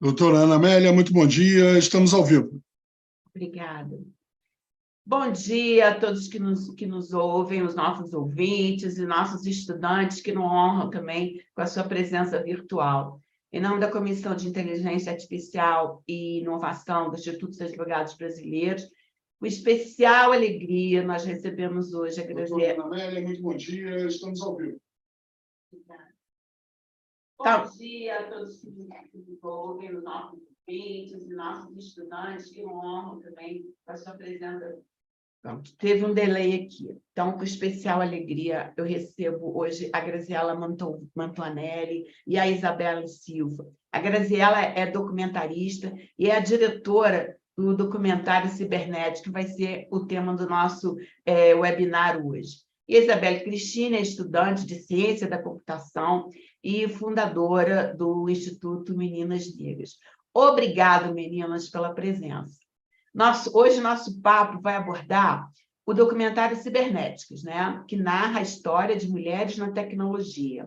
Doutora Ana Amélia, muito bom dia. Estamos ao vivo. Obrigada. Bom dia a todos que nos ouvem, os nossos ouvintes e nossos estudantes que nos honram também com a sua presença virtual. Em nome da Comissão de Inteligência Artificial e Inovação do Instituto dos Advogados Brasileiros, com especial alegria, nós recebemos hoje a Doutora Ana Amélia, muito bom dia. Estamos ao vivo. Obrigada. Bom dia a todos que nos ouvem, os nossos ouvintes e nossos estudantes que nos honram também com a sua presença. Pronto, teve um delay aqui. Então, com especial alegria, eu recebo hoje a Graziela Mantuanelli e a Isabela Silva. A Graziela é documentarista e é a diretora do documentário Cibernética, que vai ser o tema do nosso webinar hoje. E a Isabela Cristina é estudante de Ciência da Computação e fundadora do Instituto Meninas Negras. Obrigada, meninas, pela presença. Hoje, nosso papo vai abordar o documentário Cibernéticas, né? Que narra a história de mulheres na tecnologia.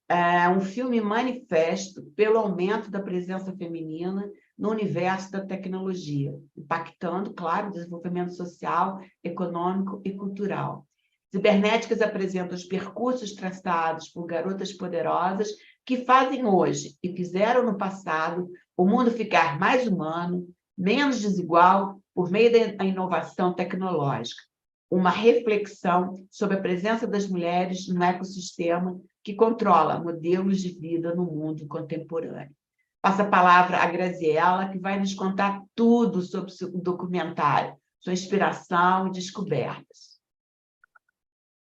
É um filme manifesto pelo aumento da presença feminina no universo da tecnologia, impactando, claro, o desenvolvimento social, econômico e cultural. Cibernéticas apresenta os percursos traçados por garotas poderosas que fazem hoje e fizeram no passado o mundo ficar mais humano, menos desigual, por meio da inovação tecnológica. Uma reflexão sobre a presença das mulheres no ecossistema que controla modelos de vida no mundo contemporâneo. Passo a palavra à Graziela, que vai nos contar tudo sobre o documentário, sua inspiração e descobertas.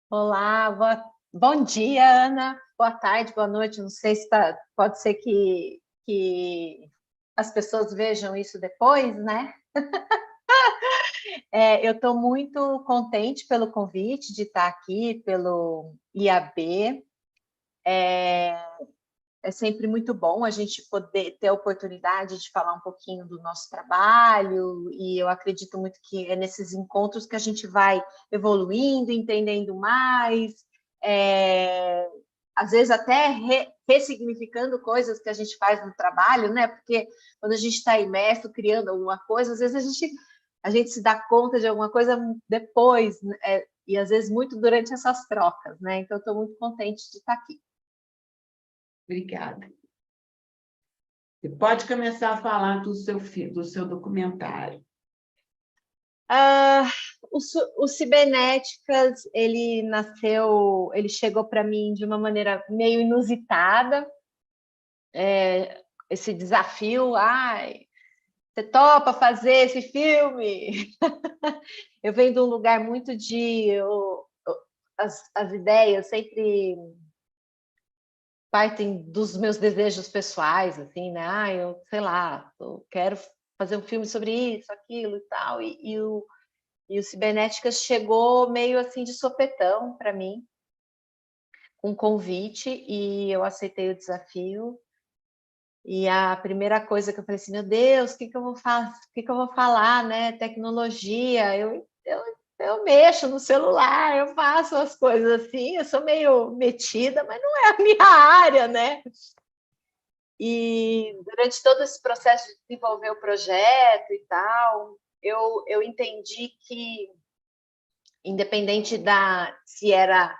Olá, bom dia, Ana. Boa tarde, boa noite. Não sei se pode ser que as pessoas vejam isso depois, né? Eu estou muito contente pelo convite de estar aqui, pelo IAB. É sempre muito bom a gente poder ter a oportunidade de falar um pouquinho do nosso trabalho, e eu acredito muito que é nesses encontros que a gente vai evoluindo, entendendo mais, às vezes até ressignificando coisas que a gente faz no trabalho, né? Porque quando a gente está imerso, criando alguma coisa, às vezes a gente se dá conta de alguma coisa depois, e às vezes muito durante essas trocas, né? Então, estou muito contente de estar aqui. Obrigada. Você pode começar a falar do seu documentário. O Cibernéticas, ele chegou para mim de uma maneira meio inusitada. Esse desafio, você topa fazer esse filme? Eu venho de um lugar muito as ideias sempre partem dos meus desejos pessoais, assim, né? Eu, sei lá, eu quero fazer um filme sobre isso, aquilo e tal, e o Cibernéticas chegou meio assim de sopetão para mim, com um convite, e eu aceitei o desafio. E a primeira coisa que eu falei assim, meu Deus, o que eu vou falar, né? Tecnologia, eu mexo no celular, eu faço as coisas assim, eu sou meio metida, mas não é a minha área, né? E durante todo esse processo de desenvolver o projeto e tal, eu entendi que, independente se era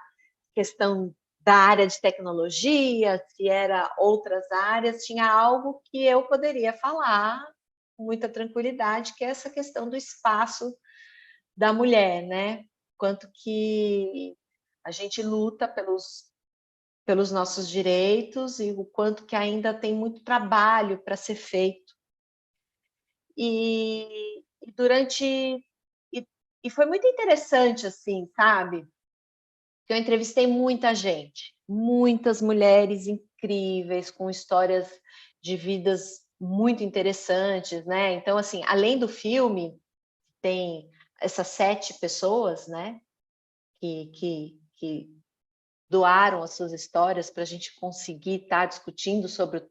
questão da área de tecnologia, se era outras áreas, tinha algo que eu poderia falar com muita tranquilidade, que é essa questão do espaço da mulher, né? Quanto que a gente luta pelos nossos direitos e o quanto que ainda tem muito trabalho para ser feito. E foi muito interessante, assim, sabe? Eu entrevistei muita gente, muitas mulheres incríveis, com histórias de vidas muito interessantes, né? Então, assim, além do filme, tem essas 7 pessoas, né? Que doaram as suas histórias para a gente conseguir estar discutindo sobre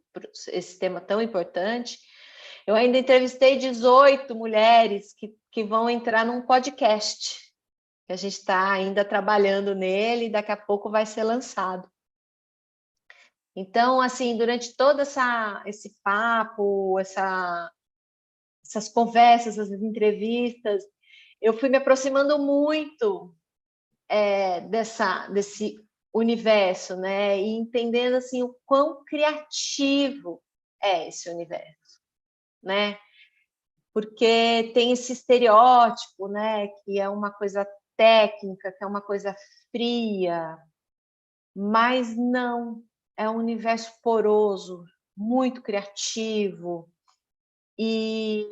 esse tema tão importante. Eu ainda entrevistei 18 mulheres que vão entrar num podcast, que a gente está ainda trabalhando nele, e daqui a pouco vai ser lançado. Então, assim, durante todo esse papo, essas conversas, essas entrevistas, eu fui me aproximando muito desse universo, né? E entendendo assim o quão criativo é esse universo, né? Porque tem esse estereótipo, né? Que é uma coisa técnica, que é uma coisa fria, mas não, é um universo poroso, muito criativo. E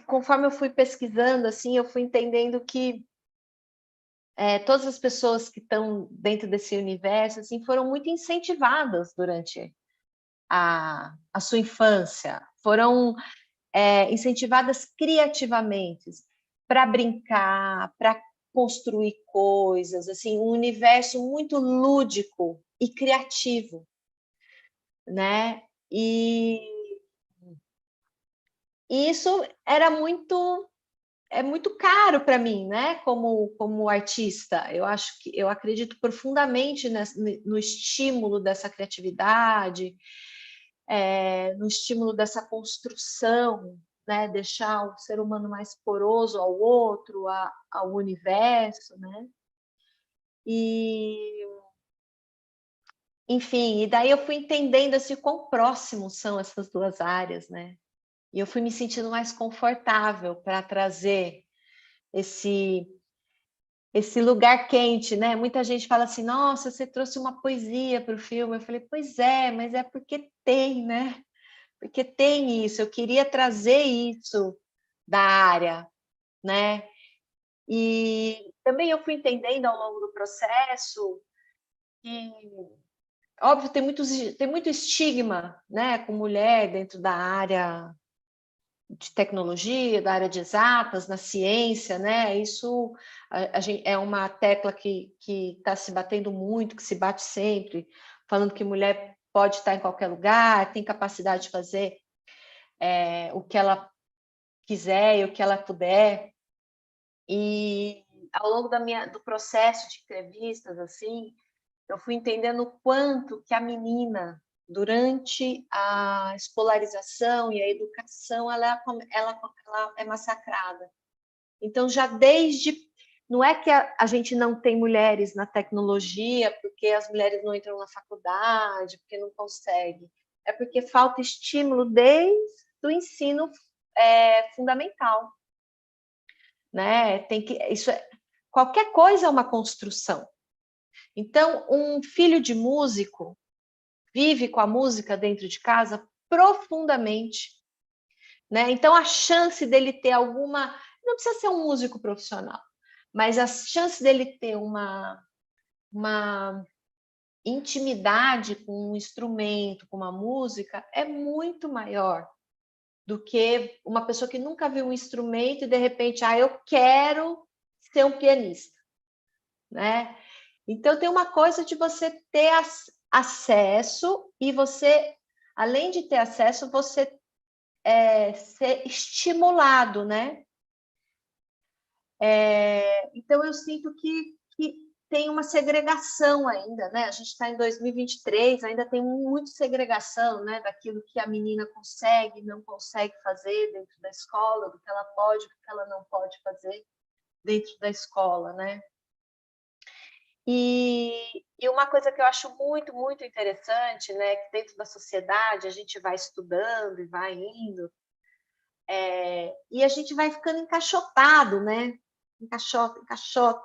conforme eu fui pesquisando, assim, eu fui entendendo que todas as pessoas que estão dentro desse universo assim, foram muito incentivadas durante a sua infância, foram incentivadas criativamente para brincar, para construir coisas, assim, um universo muito lúdico e criativo, né? E isso era muito caro para mim, né? Como artista, eu acredito profundamente no estímulo dessa criatividade, no estímulo dessa construção, né? Deixar o ser humano mais poroso ao outro, ao universo, né? E enfim, e daí eu fui entendendo assim quão próximos são essas duas áreas, né? E eu fui me sentindo mais confortável para trazer esse lugar quente, né? Muita gente fala assim, nossa, você trouxe uma poesia para o filme. Eu falei, pois é, mas é porque tem, né? Porque tem isso, eu queria trazer isso da área, né? E também eu fui entendendo ao longo do processo que, óbvio, tem muito estigma, né, com mulher dentro da área de tecnologia, da área de exatas, na ciência, né? Isso é uma tecla que está se batendo muito, que se bate sempre, falando que mulher pode estar em qualquer lugar, tem capacidade de fazer o que ela quiser e o que ela puder. E ao longo do processo de entrevistas, assim, eu fui entendendo o quanto que a menina, durante a escolarização e a educação, ela é massacrada. Então, já desde... Não é que a gente não tem mulheres na tecnologia, porque as mulheres não entram na faculdade, porque não conseguem. É porque falta estímulo desde o ensino fundamental, né? Qualquer coisa é uma construção. Então, um filho de músico vive com a música dentro de casa profundamente, né? Então, a chance dele ter não precisa ser um músico profissional, mas a chance dele ter uma intimidade com um instrumento, com uma música, é muito maior do que uma pessoa que nunca viu um instrumento e, de repente, eu quero ser um pianista, né? Então, tem uma coisa de você ter acesso e você, além de ter acesso, você ser estimulado, né? Então, eu sinto que tem uma segregação ainda, né? A gente está em 2023, ainda tem muita segregação, né? Daquilo que a menina consegue, não consegue fazer dentro da escola, do que ela pode, do que ela não pode fazer dentro da escola, né? E uma coisa que eu acho muito, muito interessante, né? Que dentro da sociedade a gente vai estudando e vai indo, e a gente vai ficando encaixotado, né? Encaixota,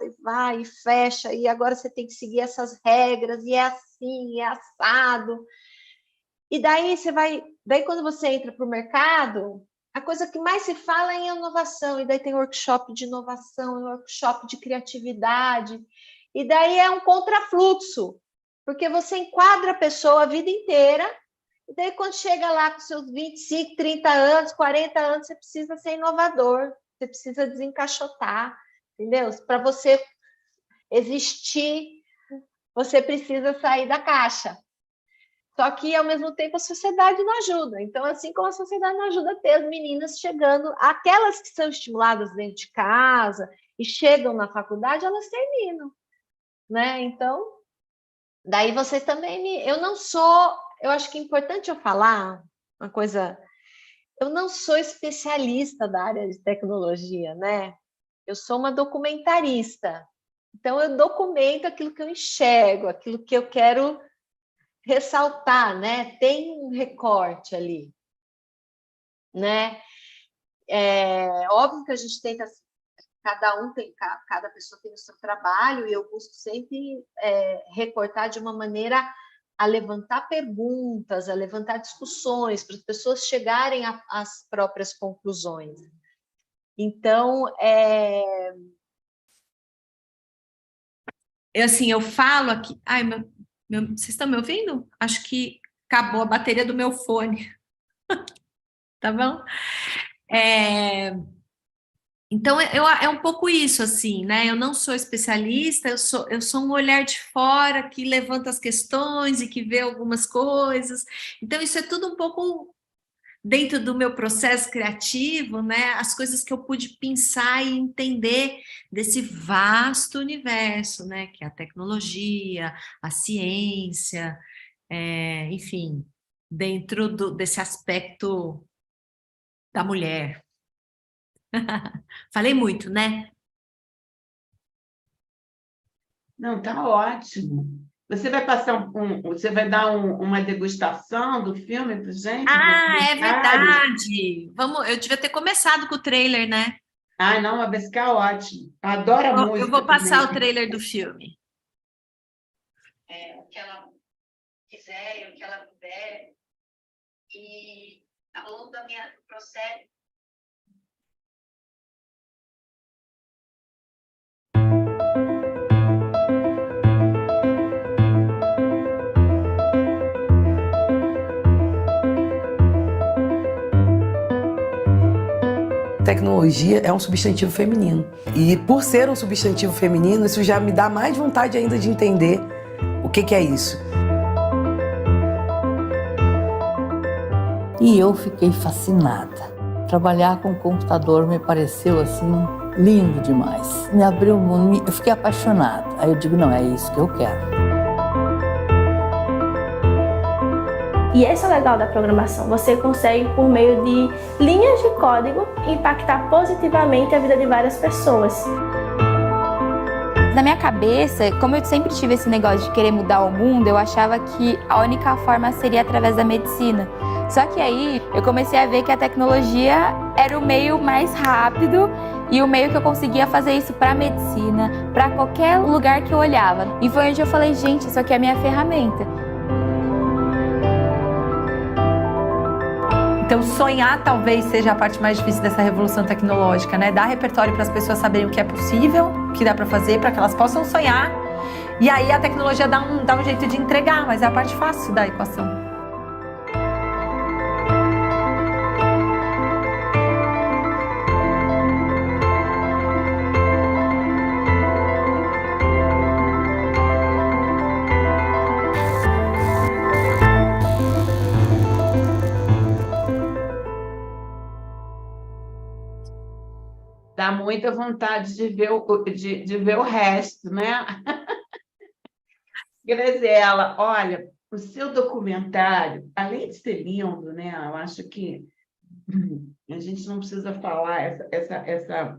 e vai, e fecha, e agora você tem que seguir essas regras, e é assim, é assado. E daí quando você entra para o mercado, a coisa que mais se fala é em inovação, e daí tem workshop de inovação, workshop de criatividade, e daí é um contrafluxo, porque você enquadra a pessoa a vida inteira. E daí, quando chega lá com seus 25, 30 anos, 40 anos, você precisa ser inovador, você precisa desencaixotar, entendeu? Para você existir, você precisa sair da caixa. Só que, ao mesmo tempo, a sociedade não ajuda. Então, assim como a sociedade não ajuda a ter as meninas chegando, aquelas que são estimuladas dentro de casa e chegam na faculdade, elas terminam, né? Então, Daí vocês também me... Eu não sou... Eu acho que é importante eu falar uma coisa... Eu não sou especialista da área de tecnologia, né? Eu sou uma documentarista. Então, eu documento aquilo que eu enxergo, aquilo que eu quero ressaltar, né? Tem um recorte ali, né? Óbvio que a gente tenta... Cada pessoa tem o seu trabalho e eu busco sempre recortar de uma maneira a levantar perguntas, a levantar discussões, para as pessoas chegarem às próprias conclusões. Então, eu falo aqui... Ai, vocês estão me ouvindo? Acho que acabou a bateria do meu fone. Tá bom? Então, é um pouco isso, assim, né? Eu não sou especialista, eu sou um olhar de fora que levanta as questões e que vê algumas coisas. Então, isso é tudo um pouco dentro do meu processo criativo, né? As coisas que eu pude pensar e entender desse vasto universo, né? Que é a tecnologia, a ciência, enfim, dentro desse aspecto da mulher. Falei muito, né? Não, tá ótimo. Você vai passar você vai dar uma degustação do filme para gente? Ah, é verdade. Eu devia ter começado com o trailer, né? Ah, não, mas vai ficar ótimo. Adoro a música. Eu vou passar também. o trailer do filme. O que ela quiser, o que ela puder. E ao longo do processo, Tecnologia é um substantivo feminino. E por ser um substantivo feminino, isso já me dá mais vontade ainda de entender o que é isso. E eu fiquei fascinada. Trabalhar com o computador me pareceu assim lindo demais. Me abriu o mundo, eu fiquei apaixonada. Aí eu digo, não, é isso que eu quero. E esse é o legal da programação, você consegue, por meio de linhas de código, impactar positivamente a vida de várias pessoas. Na minha cabeça, como eu sempre tive esse negócio de querer mudar o mundo, eu achava que a única forma seria através da medicina. Só que aí eu comecei a ver que a tecnologia era o meio mais rápido e o meio que eu conseguia fazer isso para a medicina, para qualquer lugar que eu olhava. E foi onde eu falei, gente, isso aqui é a minha ferramenta. Então, sonhar talvez seja a parte mais difícil dessa revolução tecnológica, né? Dar repertório para as pessoas saberem o que é possível, o que dá para fazer, para que elas possam sonhar. E aí a tecnologia dá um jeito de entregar, mas é a parte fácil da equação. Dá muita vontade de ver o resto, né? Graziela, olha, o seu documentário, além de ser lindo, né? Eu acho que a gente não precisa falar essa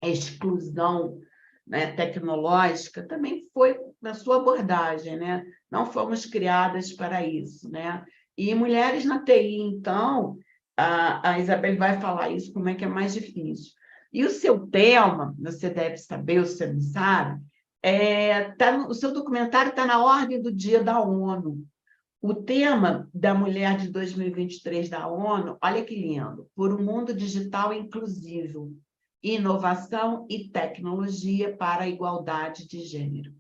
exclusão, né, tecnológica, também foi na sua abordagem, né? Não fomos criadas para isso, né? E mulheres na TI, então, a Isabel vai falar isso, como é que é mais difícil. E o seu tema, você deve saber, ou você não sabe, o seu documentário está na ordem do dia da ONU. O tema da Mulher de 2023 da ONU, olha que lindo, por um mundo digital inclusivo, inovação e tecnologia para a igualdade de gênero.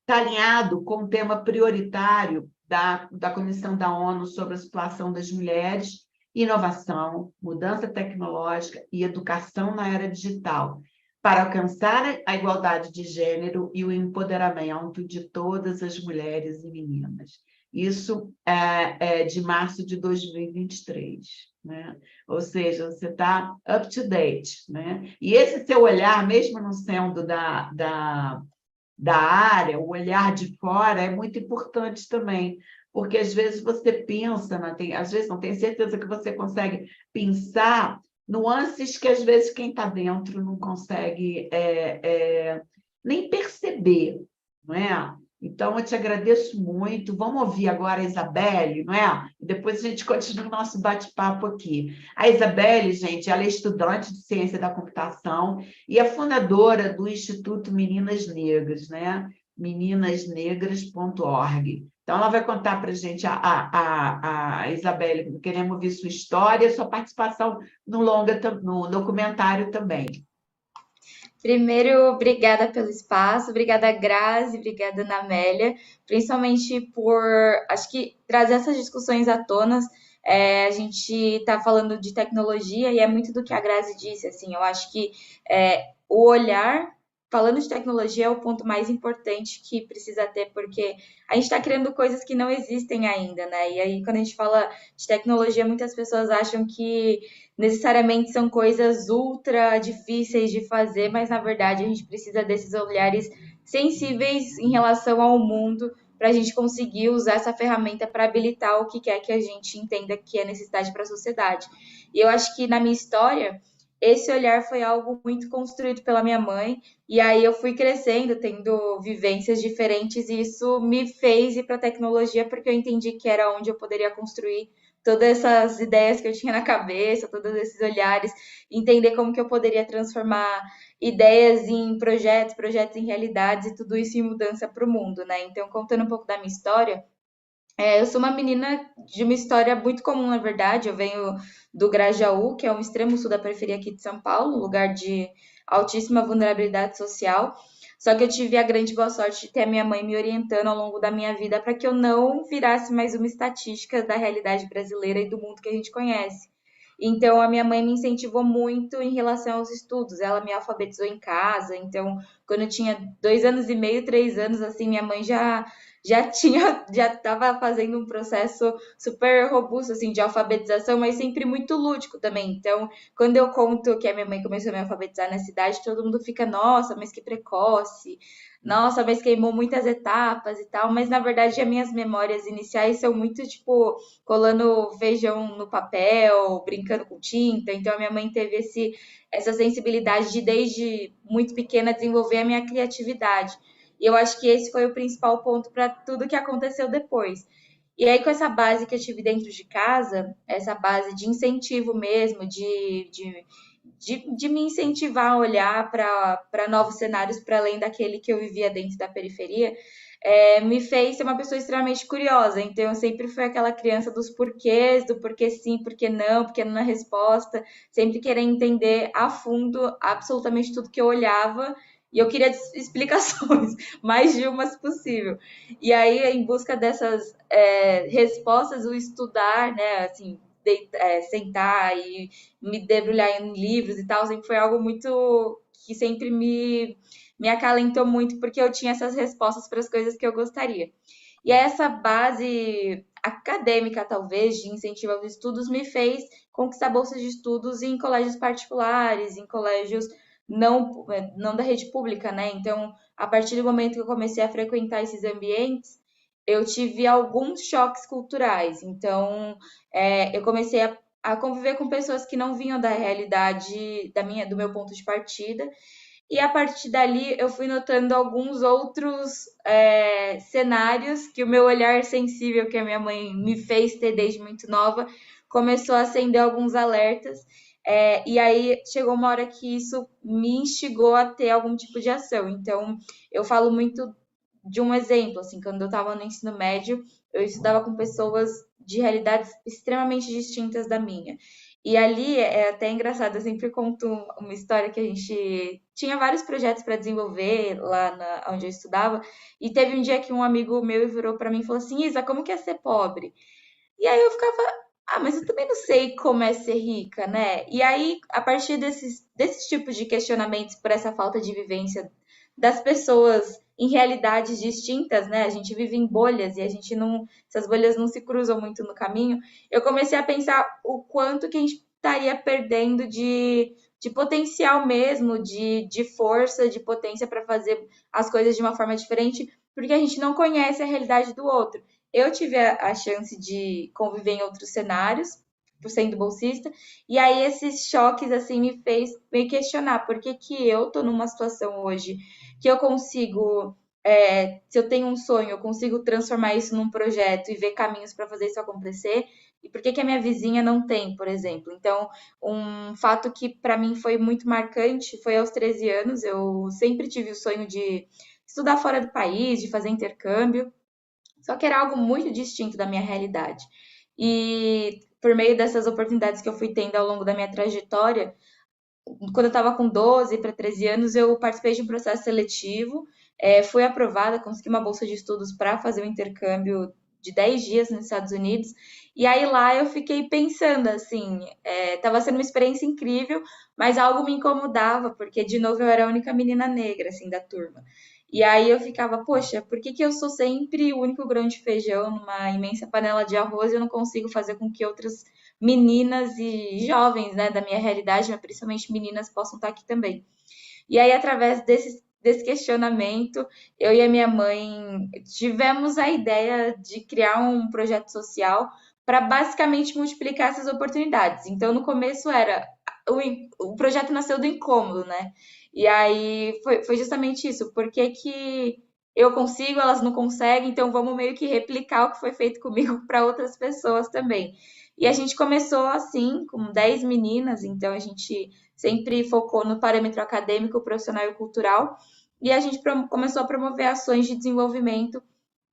Está alinhado com o tema prioritário da Comissão da ONU sobre a situação das mulheres, inovação, mudança tecnológica e educação na era digital, para alcançar a igualdade de gênero e o empoderamento de todas as mulheres e meninas. Isso é de março de 2023, né? Ou seja, você está up to date, né? E esse seu olhar, mesmo não sendo da da área, o olhar de fora é muito importante também, porque às vezes você pensa, às vezes não tenho certeza que você consegue pensar nuances que às vezes quem está dentro não consegue nem perceber, não é? Então, eu te agradeço muito. Vamos ouvir agora a Isabelle, não é? E depois a gente continua o nosso bate-papo aqui. A Isabelle, gente, ela é estudante de ciência da computação e é fundadora do Instituto Meninas Negras, né? meninasnegras.org. Então, ela vai contar para a gente, a Isabelle, queremos ouvir sua história, sua participação no documentário também. Primeiro, obrigada pelo espaço, obrigada Grazi, obrigada Ana Amélia, principalmente por, acho que, trazer essas discussões à tona. A gente está falando de tecnologia e é muito do que a Grazi disse, assim, eu acho que o olhar, falando de tecnologia, é o ponto mais importante que precisa ter, porque a gente está criando coisas que não existem ainda, né? E aí, quando a gente fala de tecnologia, muitas pessoas acham que necessariamente são coisas ultra difíceis de fazer, mas na verdade a gente precisa desses olhares sensíveis em relação ao mundo para a gente conseguir usar essa ferramenta para habilitar o que quer que a gente entenda que é necessidade para a sociedade. E eu acho que na minha história, esse olhar foi algo muito construído pela minha mãe, e aí eu fui crescendo, tendo vivências diferentes, e isso me fez ir para a tecnologia, porque eu entendi que era onde eu poderia construir todas essas ideias que eu tinha na cabeça, todos esses olhares, entender como que eu poderia transformar ideias em projetos em realidades, e tudo isso em mudança para o mundo, né? Então, contando um pouco da minha história, eu sou uma menina de uma história muito comum, na verdade. Eu venho do Grajaú, que é um extremo sul da periferia aqui de São Paulo, um lugar de altíssima vulnerabilidade social. Só que eu tive a grande boa sorte de ter a minha mãe me orientando ao longo da minha vida para que eu não virasse mais uma estatística da realidade brasileira e do mundo que a gente conhece. Então, a minha mãe me incentivou muito em relação aos estudos. Ela me alfabetizou em casa. Então, quando eu tinha 2 anos e meio, 3 anos, assim, minha mãe já estava fazendo um processo super robusto, assim, de alfabetização, mas sempre muito lúdico também. Então, quando eu conto que a minha mãe começou a me alfabetizar na cidade, todo mundo fica, nossa, mas que precoce, nossa, mas queimou muitas etapas e tal, mas na verdade as minhas memórias iniciais são muito, tipo, colando feijão no papel, brincando com tinta. Então, a minha mãe teve essa sensibilidade de, desde muito pequena, desenvolver a minha criatividade. E eu acho que esse foi o principal ponto para tudo que aconteceu depois. E aí, com essa base que eu tive dentro de casa, essa base de incentivo mesmo, de me incentivar a olhar para novos cenários para além daquele que eu vivia dentro da periferia, me fez ser uma pessoa extremamente curiosa. Então, eu sempre fui aquela criança dos porquês, do porquê sim, porquê não é resposta, sempre querendo entender a fundo absolutamente tudo que eu olhava, e eu queria explicações, mais de umas possível. E aí, em busca dessas respostas, o estudar, né, assim, sentar e me debulhar em livros e tal, sempre foi algo muito que sempre me acalentou muito, porque eu tinha essas respostas para as coisas que eu gostaria. E essa base acadêmica, talvez, de incentivo aos estudos, me fez conquistar bolsas de estudos em colégios particulares, em colégios não da rede pública, né? Então, a partir do momento que eu comecei a frequentar esses ambientes, eu tive alguns choques culturais. Então, eu comecei a conviver com pessoas que não vinham da realidade do meu ponto de partida. E a partir dali eu fui notando alguns outros cenários que o meu olhar sensível, que a minha mãe me fez ter desde muito nova, começou a acender alguns alertas. E aí chegou uma hora que isso me instigou a ter algum tipo de ação. Então, eu falo muito de um exemplo, assim, quando eu estava no ensino médio, eu estudava com pessoas de realidades extremamente distintas da minha. E ali é até engraçado, eu sempre conto uma história que a gente tinha vários projetos para desenvolver lá onde eu estudava, e teve um dia que um amigo meu virou para mim e falou assim: Isa, como que é ser pobre? E aí eu ficava, mas eu também não sei como é ser rica, né? E aí, a partir desses tipos de questionamentos por essa falta de vivência das pessoas em realidades distintas, né? A gente vive em bolhas e essas bolhas não se cruzam muito no caminho. Eu comecei a pensar o quanto que a gente estaria perdendo de potencial mesmo, de força, de potência para fazer as coisas de uma forma diferente, porque a gente não conhece a realidade do outro. Eu tive a chance de conviver em outros cenários, por sendo bolsista, e aí esses choques, assim, me fez me questionar por que eu tô numa situação hoje que eu consigo, se eu tenho um sonho, eu consigo transformar isso num projeto e ver caminhos para fazer isso acontecer, e por que a minha vizinha não tem, por exemplo. Então, um fato que para mim foi muito marcante foi aos 13 anos, eu sempre tive o sonho de estudar fora do país, de fazer intercâmbio, só que era algo muito distinto da minha realidade. E por meio dessas oportunidades que eu fui tendo ao longo da minha trajetória, quando eu estava com 12 para 13 anos, eu participei de um processo seletivo, fui aprovada, consegui uma bolsa de estudos para fazer um intercâmbio de 10 dias nos Estados Unidos. E aí lá eu fiquei pensando assim, estava sendo uma experiência incrível, mas algo me incomodava, porque de novo eu era a única menina negra assim da turma. E aí eu ficava, poxa, por que eu sou sempre o único grão de feijão numa imensa panela de arroz e eu não consigo fazer com que outras meninas e jovens, né, da minha realidade, mas principalmente meninas, possam estar aqui também. E aí, através desse questionamento, eu e a minha mãe tivemos a ideia de criar um projeto social para basicamente multiplicar essas oportunidades. Então, no começo era o projeto nasceu do incômodo, né? E aí foi justamente isso. Por que eu consigo, elas não conseguem? Então, vamos meio que replicar o que foi feito comigo para outras pessoas também. E a gente começou assim, com 10 meninas, então a gente sempre focou no parâmetro acadêmico, profissional e cultural, e a gente começou a promover ações de desenvolvimento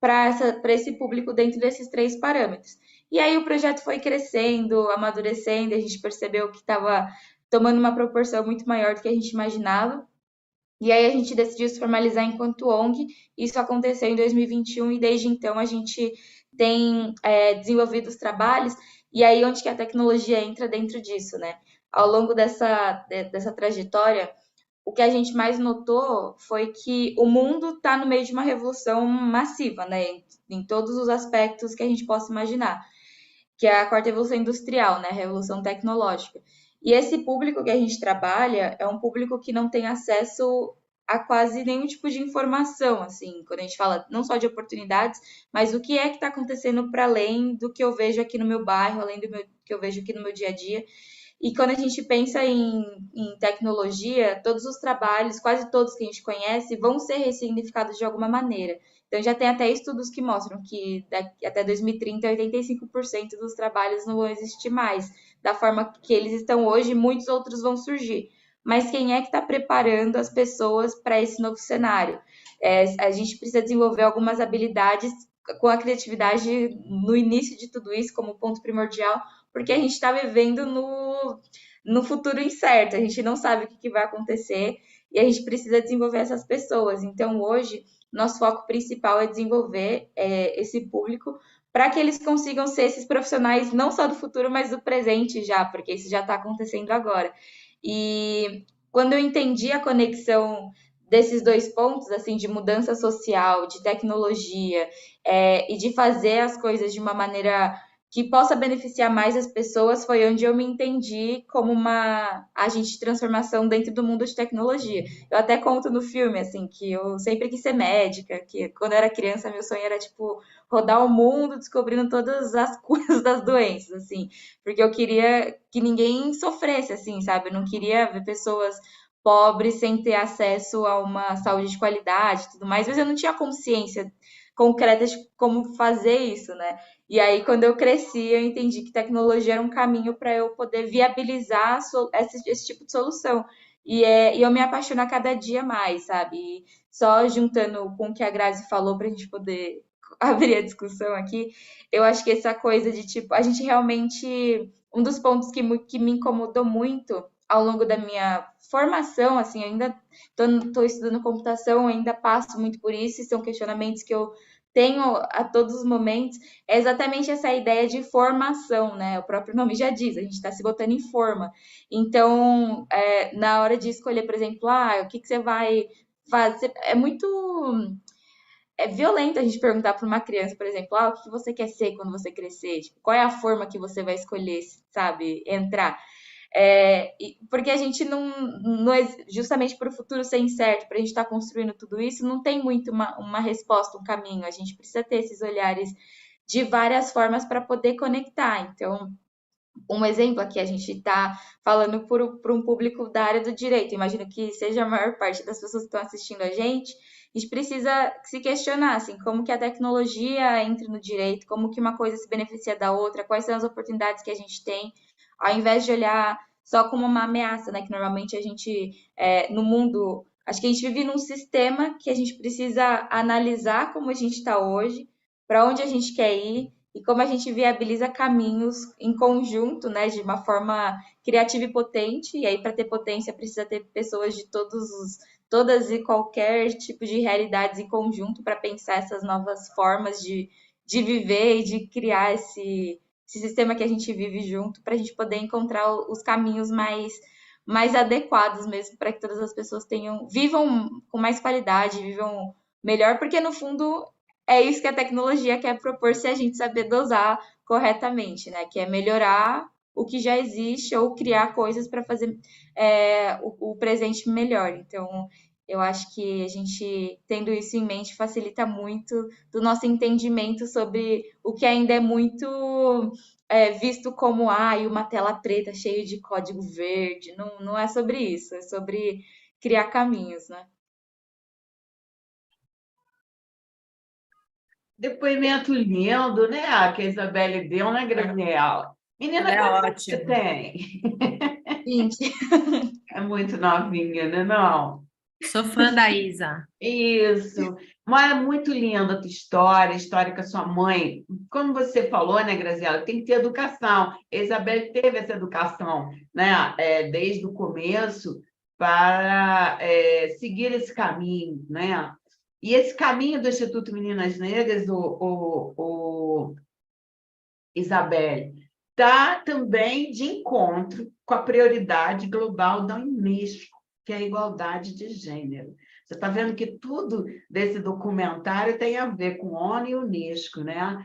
para esse público dentro desses 3 parâmetros. E aí o projeto foi crescendo, amadurecendo, e a gente percebeu que estava tomando uma proporção muito maior do que a gente imaginava. E aí a gente decidiu se formalizar enquanto ONG. Isso aconteceu em 2021 e desde então a gente tem desenvolvido os trabalhos. E aí onde que a tecnologia entra dentro disso, né? Ao longo dessa trajetória, o que a gente mais notou foi que o mundo está no meio de uma revolução massiva, né? Em todos os aspectos que a gente possa imaginar, que é a 4ª revolução industrial, né? A revolução tecnológica. E esse público que a gente trabalha é um público que não tem acesso a quase nenhum tipo de informação, assim, quando a gente fala não só de oportunidades, mas o que é que está acontecendo para além do que eu vejo aqui no meu bairro, além do que eu vejo aqui no meu dia a dia. E quando a gente pensa em tecnologia, todos os trabalhos, quase todos que a gente conhece, vão ser ressignificados de alguma maneira. Então, já tem até estudos que mostram que até 2030, 85% dos trabalhos não vão existir mais. Da forma que eles estão hoje, muitos outros vão surgir. Mas quem é que está preparando as pessoas para esse novo cenário? A gente precisa desenvolver algumas habilidades com a criatividade no início de tudo isso, como ponto primordial, porque a gente está vivendo no futuro incerto, a gente não sabe o que vai acontecer e a gente precisa desenvolver essas pessoas. Então, hoje, nosso foco principal é desenvolver esse público para que eles consigam ser esses profissionais não só do futuro, mas do presente já, porque isso já está acontecendo agora. E quando eu entendi a conexão desses 2 pontos, assim, de mudança social, de tecnologia, e de fazer as coisas de uma maneira que possa beneficiar mais as pessoas, foi onde eu me entendi como uma agente de transformação dentro do mundo de tecnologia. Eu até conto no filme, assim, que eu sempre quis ser médica, que quando eu era criança, meu sonho era, tipo, rodar o mundo descobrindo todas as curas das doenças, assim, porque eu queria que ninguém sofresse, assim, sabe? Eu não queria ver pessoas pobres sem ter acesso a uma saúde de qualidade e tudo mais, mas eu não tinha consciência concreta de como fazer isso, né? E aí, quando eu cresci, eu entendi que tecnologia era um caminho para eu poder viabilizar esse tipo de solução. E eu me apaixono a cada dia mais, sabe? E só juntando com o que a Grazi falou para a gente poder abrir a discussão aqui, eu acho que essa coisa de, tipo, a gente realmente... Um dos pontos que me incomodou muito ao longo da minha formação, assim, eu ainda estou estudando computação, ainda passo muito por isso, e são questionamentos que eu tenho a todos os momentos, é exatamente essa ideia de formação, né? O próprio nome já diz, a gente está se botando em forma. Então, na hora de escolher, por exemplo, o que você vai fazer, é muito... É violento a gente perguntar para uma criança, por exemplo, o que você quer ser quando você crescer? Tipo, qual é a forma que você vai escolher, sabe, entrar? Porque a gente justamente para o futuro ser incerto, para a gente estar construindo tudo isso, não tem muito uma resposta, um caminho. A gente precisa ter esses olhares de várias formas para poder conectar. Então, um exemplo aqui, a gente está falando por um público da área do direito, imagino que seja a maior parte das pessoas que estão assistindo a gente precisa se questionar, assim, como que a tecnologia entra no direito, como que uma coisa se beneficia da outra, quais são as oportunidades que a gente tem, ao invés de olhar só como uma ameaça, né, que normalmente a gente, no mundo, acho que a gente vive num sistema que a gente precisa analisar como a gente está hoje, para onde a gente quer ir, e como a gente viabiliza caminhos em conjunto, né, de uma forma criativa e potente, e aí para ter potência precisa ter pessoas de todas e qualquer tipo de realidades em conjunto para pensar essas novas formas de viver e de criar esse sistema que a gente vive junto, para a gente poder encontrar os caminhos mais adequados mesmo, para que todas as pessoas vivam com mais qualidade, vivam melhor, porque no fundo é isso que a tecnologia quer propor se a gente saber dosar corretamente, né? Que é melhorar o que já existe ou criar coisas para fazer o presente melhor. Então, eu acho que a gente, tendo isso em mente, facilita muito do nosso entendimento sobre o que ainda é muito visto como uma tela preta cheia de código verde. Não é sobre isso, é sobre criar caminhos, né? Depoimento lindo, né? Que a Isabelle deu, né, Graziela? Menina, quantos você tem? 20. É muito novinha, né? Não? Sou fã da Isa. Isso. Mas é muito linda a tua história, a história com a sua mãe. Como você falou, né, Graziela, tem que ter educação. A Isabelle teve essa educação, né, desde o começo para seguir esse caminho, né? E esse caminho do Instituto Meninas Negras, Isabelle, está também de encontro com a prioridade global da Unesco, que é a igualdade de gênero. Você está vendo que tudo desse documentário tem a ver com ONU e Unesco, né?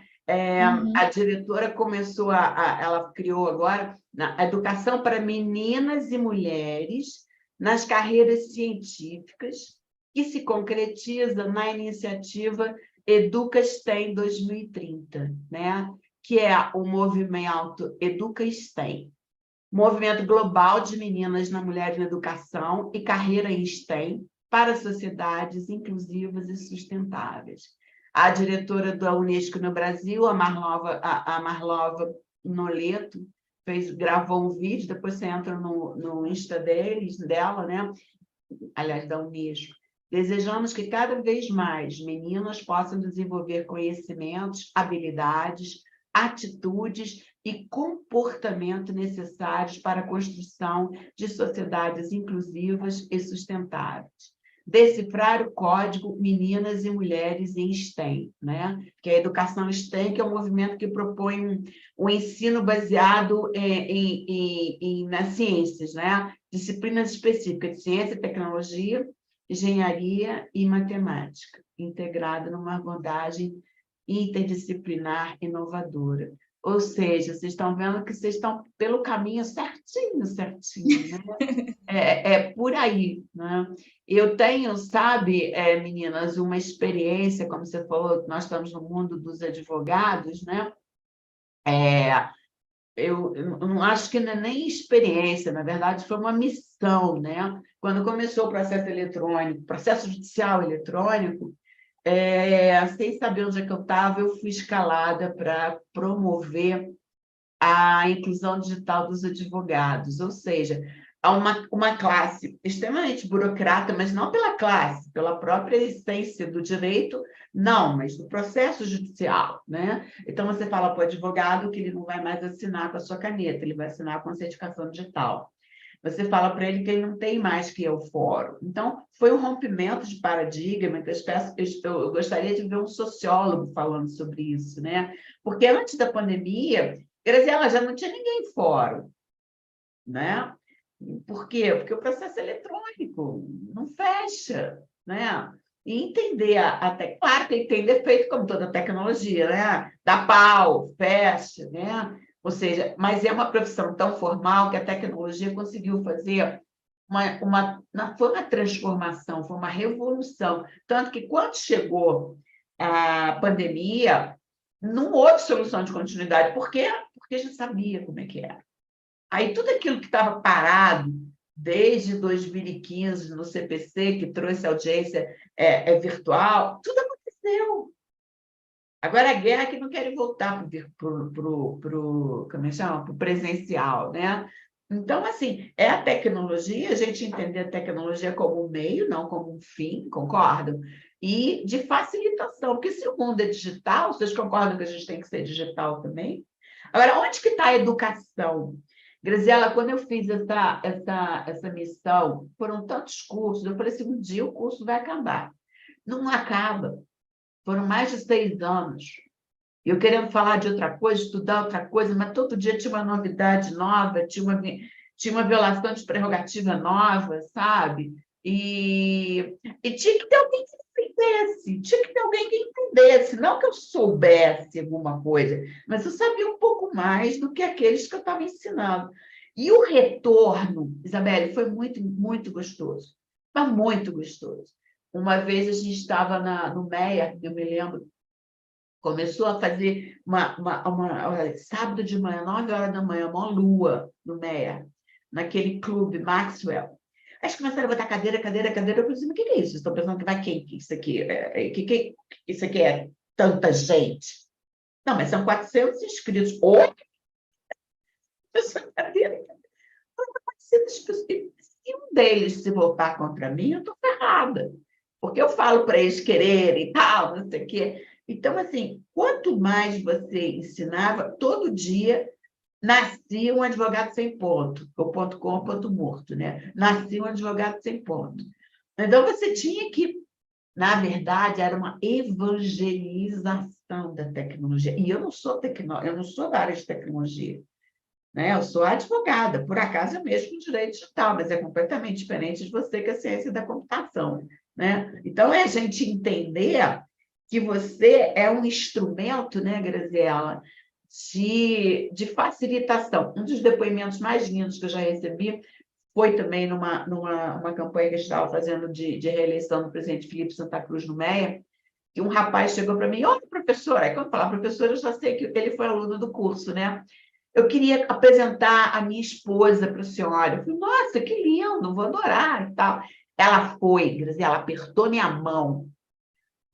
A diretora começou ela criou agora a educação para meninas e mulheres nas carreiras científicas, que se concretiza na iniciativa Educa STEM 2030, né? Que é o movimento Educa STEM, movimento global de meninas na mulher na educação e carreira em STEM para sociedades inclusivas e sustentáveis. A diretora da Unesco no Brasil, a Marlova Noleto, gravou um vídeo, depois você entra no Insta dela, né? Aliás, da Unesco. Desejamos que cada vez mais meninas possam desenvolver conhecimentos, habilidades, atitudes e comportamento necessários para a construção de sociedades inclusivas e sustentáveis. Decifrar o código Meninas e Mulheres em STEM, né? Que é a educação STEM, que é um movimento que propõe um ensino baseado nas ciências, né? Disciplinas específicas de ciência, tecnologia, engenharia e matemática, integrada numa abordagem interdisciplinar inovadora. Ou seja, vocês estão vendo que vocês estão pelo caminho certinho, né? É por aí, né? Eu tenho, sabe, meninas, uma experiência, como você falou, nós estamos no mundo dos advogados, né? Eu não acho que não é nem experiência, na verdade, foi uma missão, né? Quando começou o processo eletrônico, processo judicial eletrônico, sem saber onde é que eu estava, eu fui escalada para promover a inclusão digital dos advogados, ou seja, há uma classe extremamente burocrata, mas não pela classe, pela própria essência do direito, não, mas do processo judicial, né? Então, você fala para o advogado que ele não vai mais assinar com a sua caneta, ele vai assinar com a certificação digital. Você fala para ele que ele não tem mais que ir ao fórum. Então, foi um rompimento de paradigma que eu gostaria de ver um sociólogo falando sobre isso, né? Porque antes da pandemia, Graziela, já não tinha ninguém em fórum, né? Por quê? Porque o processo eletrônico não fecha, né? E entender até, claro, tem defeito como toda tecnologia, né? Dá pau, fecha, né? Ou seja, mas é uma profissão tão formal que a tecnologia conseguiu fazer foi uma transformação, foi uma revolução. Tanto que quando chegou a pandemia, não houve solução de continuidade. Por quê? Porque a gente sabia como é que era. Aí tudo aquilo que estava parado desde 2015 no CPC, que trouxe audiência virtual, tudo aconteceu. Agora a guerra é que não querem voltar para o presencial, né? Então, assim, é a tecnologia, a gente entender a tecnologia como um meio, não como um fim, concordam? E de facilitação, porque se o mundo é digital, vocês concordam que a gente tem que ser digital também? Agora, onde que está a educação? Graziela, quando eu fiz essa missão, foram tantos cursos, eu falei assim, um dia o curso vai acabar. Não acaba. Foram mais de 6 anos. Eu querendo falar de outra coisa, estudar outra coisa, mas todo dia tinha uma novidade nova, tinha uma violação de prerrogativa nova, sabe? E tinha que ter alguém que entendesse, tinha que ter alguém que entendesse. Não que eu soubesse alguma coisa, mas eu sabia um pouco mais do que aqueles que eu estava ensinando. E o retorno, Isabelle, foi muito, muito gostoso. Mas muito gostoso. Uma vez a gente estava no MEA, eu me lembro, começou a fazer sábado de manhã, 9 horas da manhã, uma lua no MEA, naquele clube Maxwell. Aí começaram a botar cadeira. Eu falei assim, mas o que é isso? Vocês estão pensando que vai quem? Isso aqui? Isso aqui é tanta gente? Não, mas são 400 inscritos. Oi? Cadeira. 400 pessoas. Se um deles se voltar contra mim, eu estou ferrada. Porque eu falo para eles quererem e tal, não sei o quê. Então, assim, quanto mais você ensinava, todo dia nascia um advogado sem ponto, o ponto com, ponto morto, né? Nascia um advogado sem ponto. Então, você tinha que, na verdade, era uma evangelização da tecnologia. E eu não sou eu não sou da área de tecnologia, né? Eu sou advogada, por acaso eu mexo com direito digital, mas é completamente diferente de você que é ciência da computação, né? Então, é a gente entender que você é um instrumento, né, Graziela, de facilitação. Um dos depoimentos mais lindos que eu já recebi foi também numa campanha que a gente estava fazendo de reeleição do presidente Felipe Santa Cruz no MEA, que um rapaz chegou para mim, olha, professora, aí quando eu falar professora, eu já sei que ele foi aluno do curso, né? Eu queria apresentar a minha esposa para a senhora. Eu falei, nossa, que lindo, vou adorar e tal. Ela foi, Graziela, ela apertou minha mão.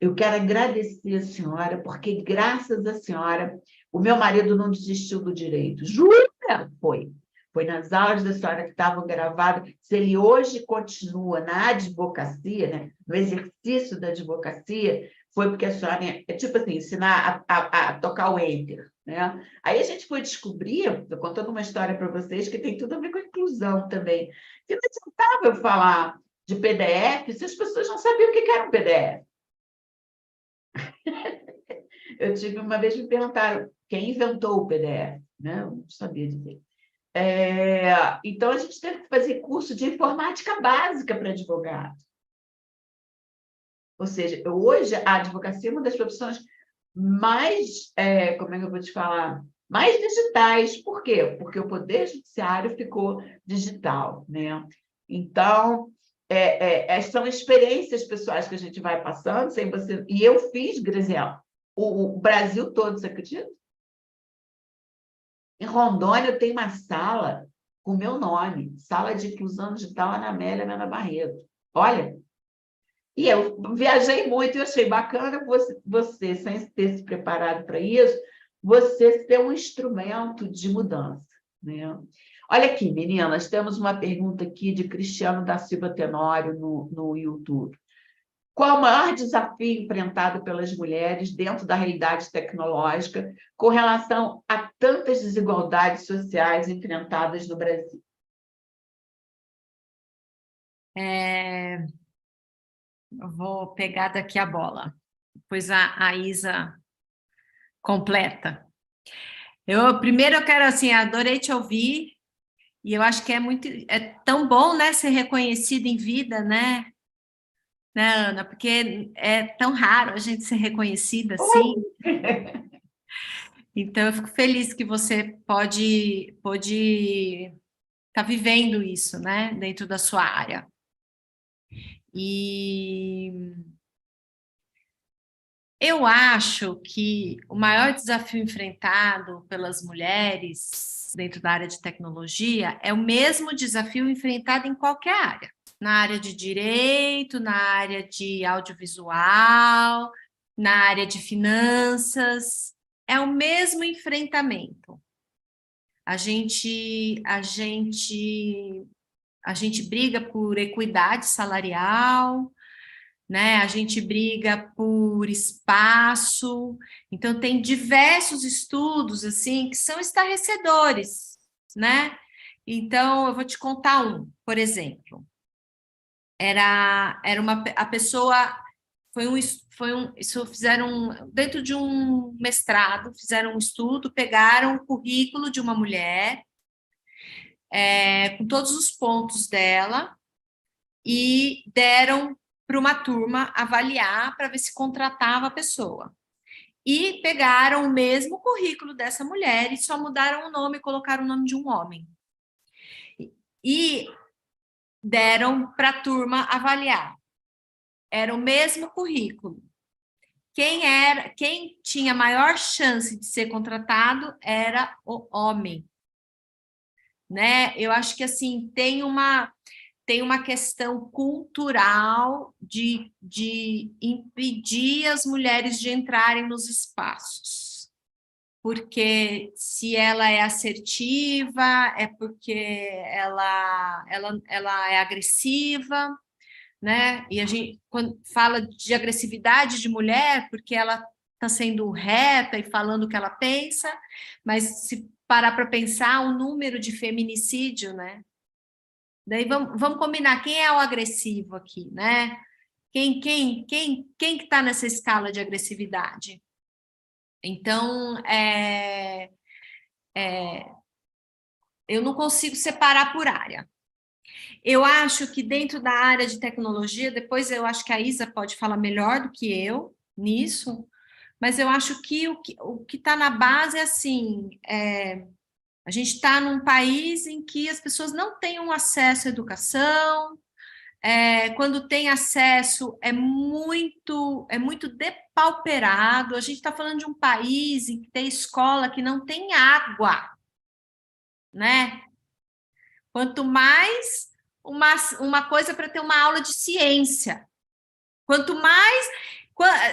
Eu quero agradecer a senhora, porque graças à senhora, o meu marido não desistiu do direito. Jura? Foi. Foi nas aulas da senhora que estavam gravadas. Se ele hoje continua na advocacia, né, no exercício da advocacia, foi porque a senhora, tipo assim, ensinar a tocar o enter, né? Aí a gente foi descobrir, estou contando uma história para vocês que tem tudo a ver com a inclusão também, que não adiantava eu falar de PDF se as pessoas não sabiam o que era um PDF. Eu tive uma vez me perguntaram quem inventou o PDF, né? Eu não sabia dizer. Então, a gente teve que fazer curso de informática básica para advogado. Ou seja, hoje a advocacia é uma das profissões mais, como é que eu vou te falar, mais digitais. Por quê? Porque o Poder Judiciário ficou digital, né? Então, são experiências pessoais que a gente vai passando, sem você... E eu fiz, Graziela, o Brasil todo, você acredita? Em Rondônia, eu tenho uma sala com o meu nome, Sala de Inclusão Digital Ana Amélia Mena Barreto. Olha, e eu viajei muito, eu achei bacana você, sem ter se preparado para isso, você ser um instrumento de mudança, né? Olha aqui, meninas, temos uma pergunta aqui de Cristiano da Silva Tenório no YouTube. Qual o maior desafio enfrentado pelas mulheres dentro da realidade tecnológica com relação a tantas desigualdades sociais enfrentadas no Brasil? Eu vou pegar daqui a bola, depois a Isa completa. Primeiro eu quero, assim, adorei te ouvir, e eu acho que é tão bom, né, ser reconhecido em vida, né, Ana? Porque é tão raro a gente ser reconhecida assim. Então, eu fico feliz que você pode estar vivendo isso, né, dentro da sua área. E eu acho que o maior desafio enfrentado pelas mulheres dentro da área de tecnologia é o mesmo desafio enfrentado em qualquer área. Na área de direito, na área de audiovisual, na área de finanças, é o mesmo enfrentamento. A gente briga por equidade salarial, né? A gente briga por espaço. Então, tem diversos estudos, assim, que são estarrecedores, né? Então, eu vou te contar um, por exemplo. A pessoa, isso fizeram, dentro de um mestrado, fizeram um estudo, pegaram o currículo de uma mulher, com todos os pontos dela, e deram para uma turma avaliar para ver se contratava a pessoa. E pegaram o mesmo currículo dessa mulher e só mudaram o nome e colocaram o nome de um homem. E deram para a turma avaliar. Era o mesmo currículo. Quem tinha maior chance de ser contratado era o homem. Né? Eu acho que assim tem uma questão cultural de impedir as mulheres de entrarem nos espaços. Porque se ela é assertiva, é porque ela é agressiva, né? E a gente, quando fala de agressividade de mulher, porque ela está sendo reta e falando o que ela pensa, mas se parar para pensar o número de feminicídio, né? Daí vamos combinar quem é o agressivo aqui, né? Quem que está nessa escala de agressividade? Então, eu não consigo separar por área. Eu acho que dentro da área de tecnologia, depois eu acho que a Isa pode falar melhor do que eu nisso, mas eu acho que o que está na base é assim, a gente está num país em que as pessoas não têm um acesso à educação, quando tem acesso é muito depauperado. A gente está falando de um país em que tem escola que não tem água, né? Quanto mais uma coisa para ter uma aula de ciência. Quanto mais...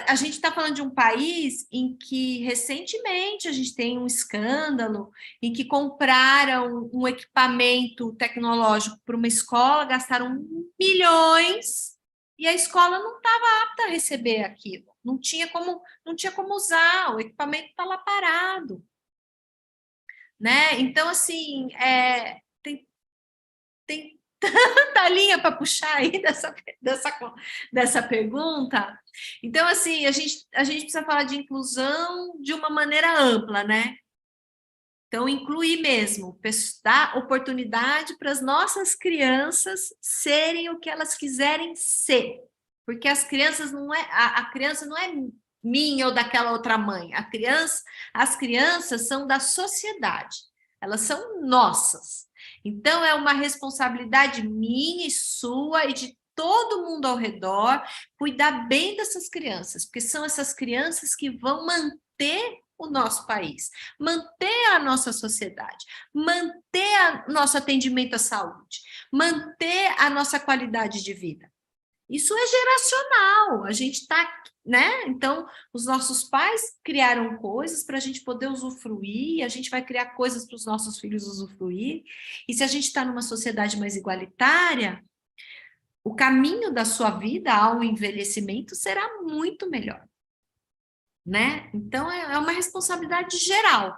A gente está falando de um país em que, recentemente, a gente tem um escândalo em que compraram um equipamento tecnológico para uma escola, gastaram milhões, e a escola não estava apta a receber aquilo. Não tinha como usar, o equipamento está lá parado. Né? Então, assim, tem tanta linha para puxar aí dessa pergunta. Então, assim, a gente precisa falar de inclusão de uma maneira ampla, né? Então, incluir mesmo, dar oportunidade para as nossas crianças serem o que elas quiserem ser. Porque as crianças a criança não é minha ou daquela outra mãe. As crianças são da sociedade. Elas são nossas. Então, é uma responsabilidade minha e sua e de todo mundo ao redor cuidar bem dessas crianças, porque são essas crianças que vão manter o nosso país, manter a nossa sociedade, manter o nosso atendimento à saúde, manter a nossa qualidade de vida. Isso é geracional, a gente está, né? Então, os nossos pais criaram coisas para a gente poder usufruir, e a gente vai criar coisas para os nossos filhos usufruir, e se a gente está numa sociedade mais igualitária, o caminho da sua vida ao envelhecimento será muito melhor, né? Então, é uma responsabilidade geral,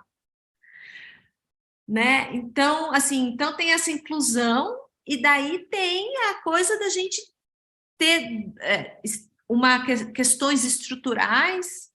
né? Então, assim, então tem essa inclusão, e daí tem a coisa da gente ter questões estruturais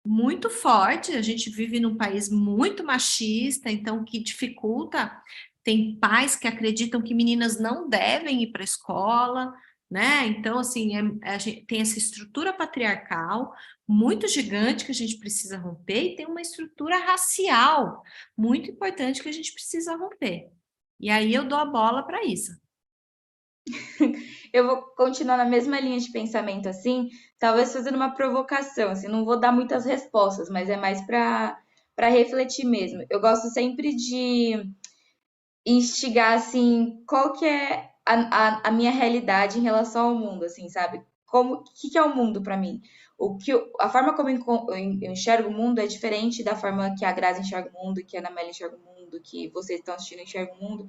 muito fortes. A gente vive num país muito machista, então que dificulta. Tem pais que acreditam que meninas não devem ir para a escola, né? Então, assim, a gente tem essa estrutura patriarcal, muito gigante que a gente precisa romper e tem uma estrutura racial muito importante que a gente precisa romper. E aí eu dou a bola para Isa. Eu vou continuar na mesma linha de pensamento, assim, talvez fazendo uma provocação, assim, não vou dar muitas respostas, mas é mais para refletir mesmo. Eu gosto sempre de instigar, assim, qual que é a minha realidade em relação ao mundo, assim, sabe? O que é o mundo para mim? A forma como eu enxergo o mundo é diferente da forma que a Grazi enxerga o mundo, que a Ana Amélia enxerga o mundo, que vocês estão assistindo enxergam o mundo,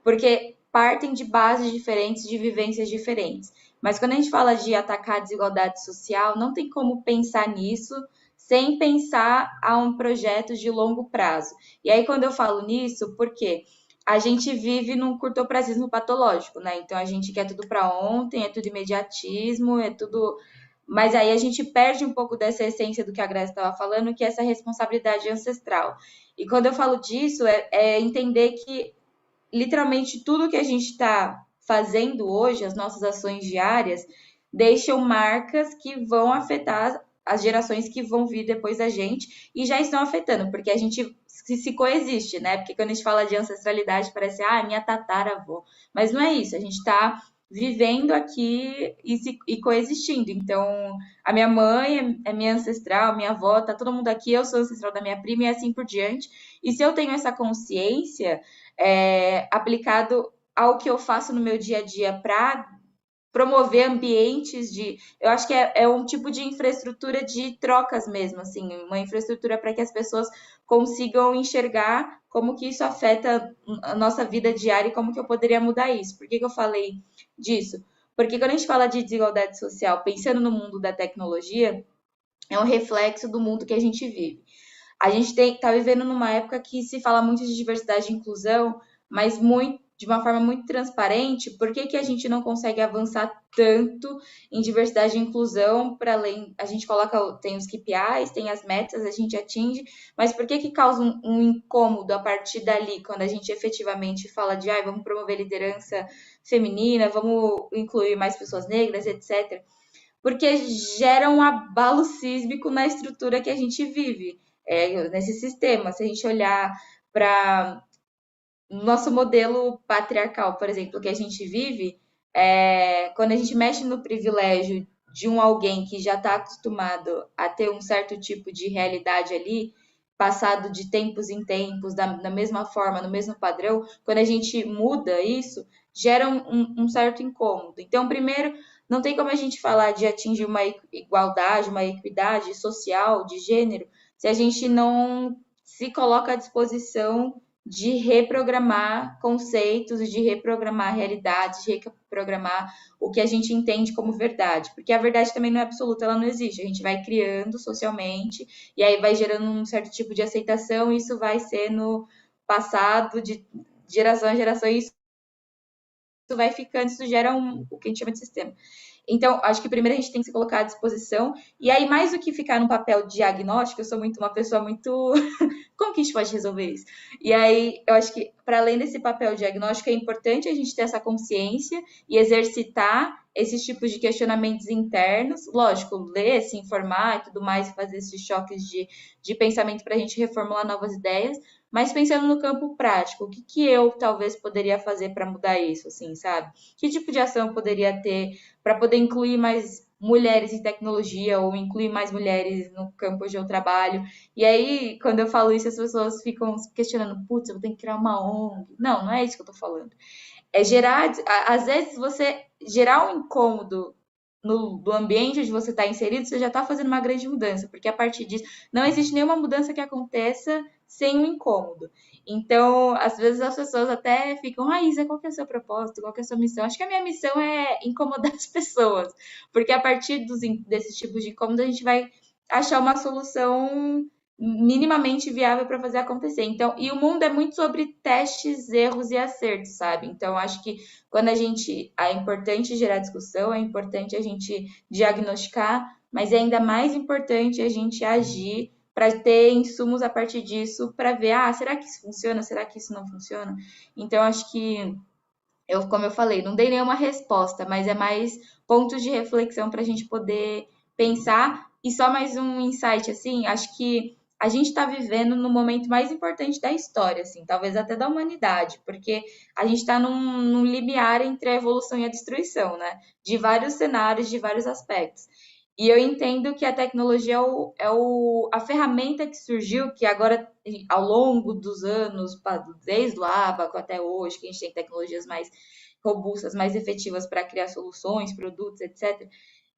porque partem de bases diferentes, de vivências diferentes. Mas quando a gente fala de atacar a desigualdade social, não tem como pensar nisso sem pensar a um projeto de longo prazo. E aí, quando eu falo nisso, por quê? A gente vive num curtoprazismo patológico, né? Então, a gente quer tudo para ontem, é tudo imediatismo, é tudo... Mas aí a gente perde um pouco dessa essência do que a Graça estava falando, que é essa responsabilidade ancestral. E quando eu falo disso, é entender que literalmente tudo que a gente está fazendo hoje, as nossas ações diárias, deixam marcas que vão afetar as gerações que vão vir depois da gente e já estão afetando, porque a gente se coexiste, né? Porque quando a gente fala de ancestralidade, parece, minha tataravó. Mas não é isso, a gente está vivendo aqui e coexistindo. Então, a minha mãe é minha ancestral, minha avó, tá todo mundo aqui, eu sou ancestral da minha prima e assim por diante. E se eu tenho essa consciência aplicado ao que eu faço no meu dia a dia para promover ambientes eu acho que é um tipo de infraestrutura de trocas mesmo, assim, uma infraestrutura para que as pessoas consigam enxergar como que isso afeta a nossa vida diária e como que eu poderia mudar isso. Por que eu falei disso? Porque quando a gente fala de desigualdade social, pensando no mundo da tecnologia, é um reflexo do mundo que a gente vive. A gente está vivendo numa época que se fala muito de diversidade e inclusão, mas de uma forma muito transparente. Por que a gente não consegue avançar tanto em diversidade e inclusão para além? A gente tem os KPIs, tem as metas, a gente atinge, mas por que causa um incômodo a partir dali, quando a gente efetivamente fala de vamos promover liderança feminina, vamos incluir mais pessoas negras, etc. Porque gera um abalo sísmico na estrutura que a gente vive. Nesse sistema, se a gente olhar para nosso modelo patriarcal, por exemplo, que a gente vive, quando a gente mexe no privilégio de alguém que já está acostumado a ter um certo tipo de realidade ali, passado de tempos em tempos, da mesma forma, no mesmo padrão, quando a gente muda isso, gera um certo incômodo. Então, primeiro, não tem como a gente falar de atingir uma igualdade, uma equidade social, de gênero, se a gente não se coloca à disposição de reprogramar conceitos, de reprogramar realidades, de reprogramar o que a gente entende como verdade. Porque a verdade também não é absoluta, ela não existe. A gente vai criando socialmente e aí vai gerando um certo tipo de aceitação e isso vai sendo passado de geração em geração e isso vai ficando, isso gera o que a gente chama de sistema. Então, acho que primeiro a gente tem que se colocar à disposição, e aí mais do que ficar no papel diagnóstico, eu sou uma pessoa muito... Como que a gente pode resolver isso? E aí, eu acho que, para além desse papel diagnóstico, é importante a gente ter essa consciência e exercitar esses tipos de questionamentos internos, lógico, ler, se informar e tudo mais, fazer esses choques de pensamento para a gente reformular novas ideias, mas pensando no campo prático, o que eu talvez poderia fazer para mudar isso, assim, sabe? Que tipo de ação eu poderia ter para poder incluir mais mulheres em tecnologia ou incluir mais mulheres no campo onde eu trabalho? E aí, quando eu falo isso, as pessoas ficam se questionando, putz, eu vou ter que criar uma ONG. Não é isso que eu tô falando. É gerar, às vezes você gerar um incômodo do ambiente onde você está inserido, você já está fazendo uma grande mudança, porque a partir disso não existe nenhuma mudança que aconteça sem um incômodo. Então, às vezes as pessoas até ficam, Isa, qual que é o seu propósito? Qual que é a sua missão? Acho que a minha missão é incomodar as pessoas, porque a partir desses tipos de incômodo a gente vai achar uma solução minimamente viável para fazer acontecer. Então, e o mundo é muito sobre testes, erros e acertos, sabe? Então, acho que quando é importante gerar discussão, é importante a gente diagnosticar, mas é ainda mais importante a gente agir para ter insumos a partir disso para ver, será que isso funciona? Será que isso não funciona? Então, acho que como eu falei, não dei nenhuma resposta, mas é mais pontos de reflexão para a gente poder pensar E só mais um insight, assim, acho que a gente está vivendo no momento mais importante da história, assim, talvez até da humanidade, porque a gente está num limiar entre a evolução e a destruição, né? De vários cenários, de vários aspectos. E eu entendo que a tecnologia a ferramenta que surgiu, que agora, ao longo dos anos, desde o Abaco até hoje, que a gente tem tecnologias mais robustas, mais efetivas para criar soluções, produtos, etc.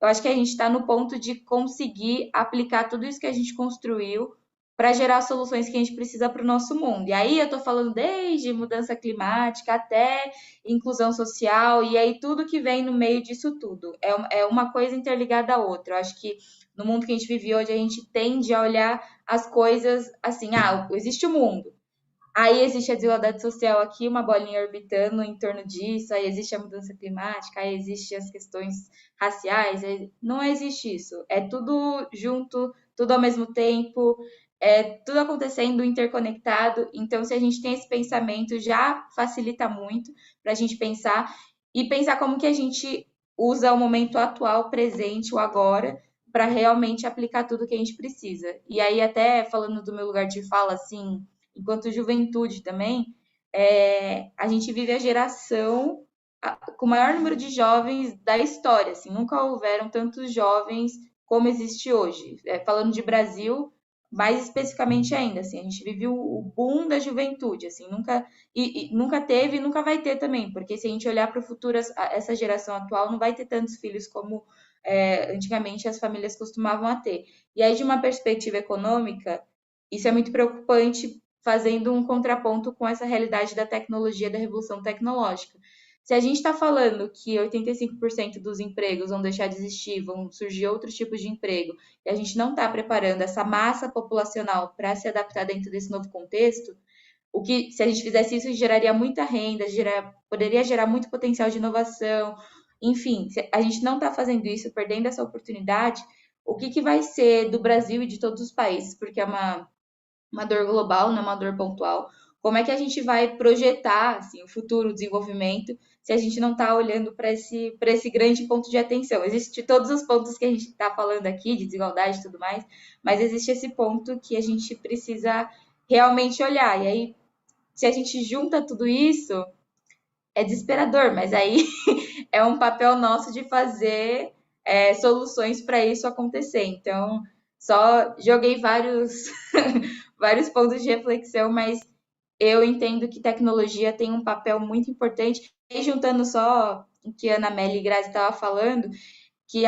Eu acho que a gente está no ponto de conseguir aplicar tudo isso que a gente construiu para gerar soluções que a gente precisa para o nosso mundo. E aí eu estou falando desde mudança climática até inclusão social, e aí tudo que vem no meio disso tudo. É uma coisa interligada à outra. Eu acho que no mundo que a gente vive hoje, a gente tende a olhar as coisas assim, existe o mundo. Aí existe a desigualdade social aqui, uma bolinha orbitando em torno disso, aí existe a mudança climática, aí existe as questões raciais, não existe isso. É tudo junto, tudo ao mesmo tempo, é tudo acontecendo interconectado. Então, se a gente tem esse pensamento, já facilita muito para a gente pensar e pensar como que a gente usa o momento atual, presente, o agora, para realmente aplicar tudo que a gente precisa. E aí, até falando do meu lugar de fala, assim, enquanto juventude também, a gente vive a geração com o maior número de jovens da história, assim, nunca houveram tantos jovens como existe hoje. Falando de Brasil, mais especificamente ainda, assim, a gente vive o boom da juventude, assim, nunca teve e nunca vai ter também, porque se a gente olhar para o futuro, essa geração atual não vai ter tantos filhos como antigamente as famílias costumavam a ter. E aí, de uma perspectiva econômica, isso é muito preocupante, fazendo um contraponto com essa realidade da tecnologia, da revolução tecnológica. Se a gente está falando que 85% dos empregos vão deixar de existir, vão surgir outros tipos de emprego, e a gente não está preparando essa massa populacional para se adaptar dentro desse novo contexto, se a gente fizesse isso, geraria muita renda, poderia gerar muito potencial de inovação. Enfim, se a gente não está fazendo isso, perdendo essa oportunidade, o que vai ser do Brasil e de todos os países? Porque é uma dor global, não é uma dor pontual. Como é que a gente vai projetar assim, o futuro, o desenvolvimento, se a gente não está olhando para esse grande ponto de atenção? Existem todos os pontos que a gente está falando aqui, de desigualdade e tudo mais, mas existe esse ponto que a gente precisa realmente olhar. E aí, se a gente junta tudo isso, é desesperador, mas aí é um papel nosso de fazer soluções para isso acontecer. Então, só joguei vários pontos de reflexão, mas eu entendo que tecnologia tem um papel muito importante. E juntando só o que a Ana Amélia e Grazi estavam falando, que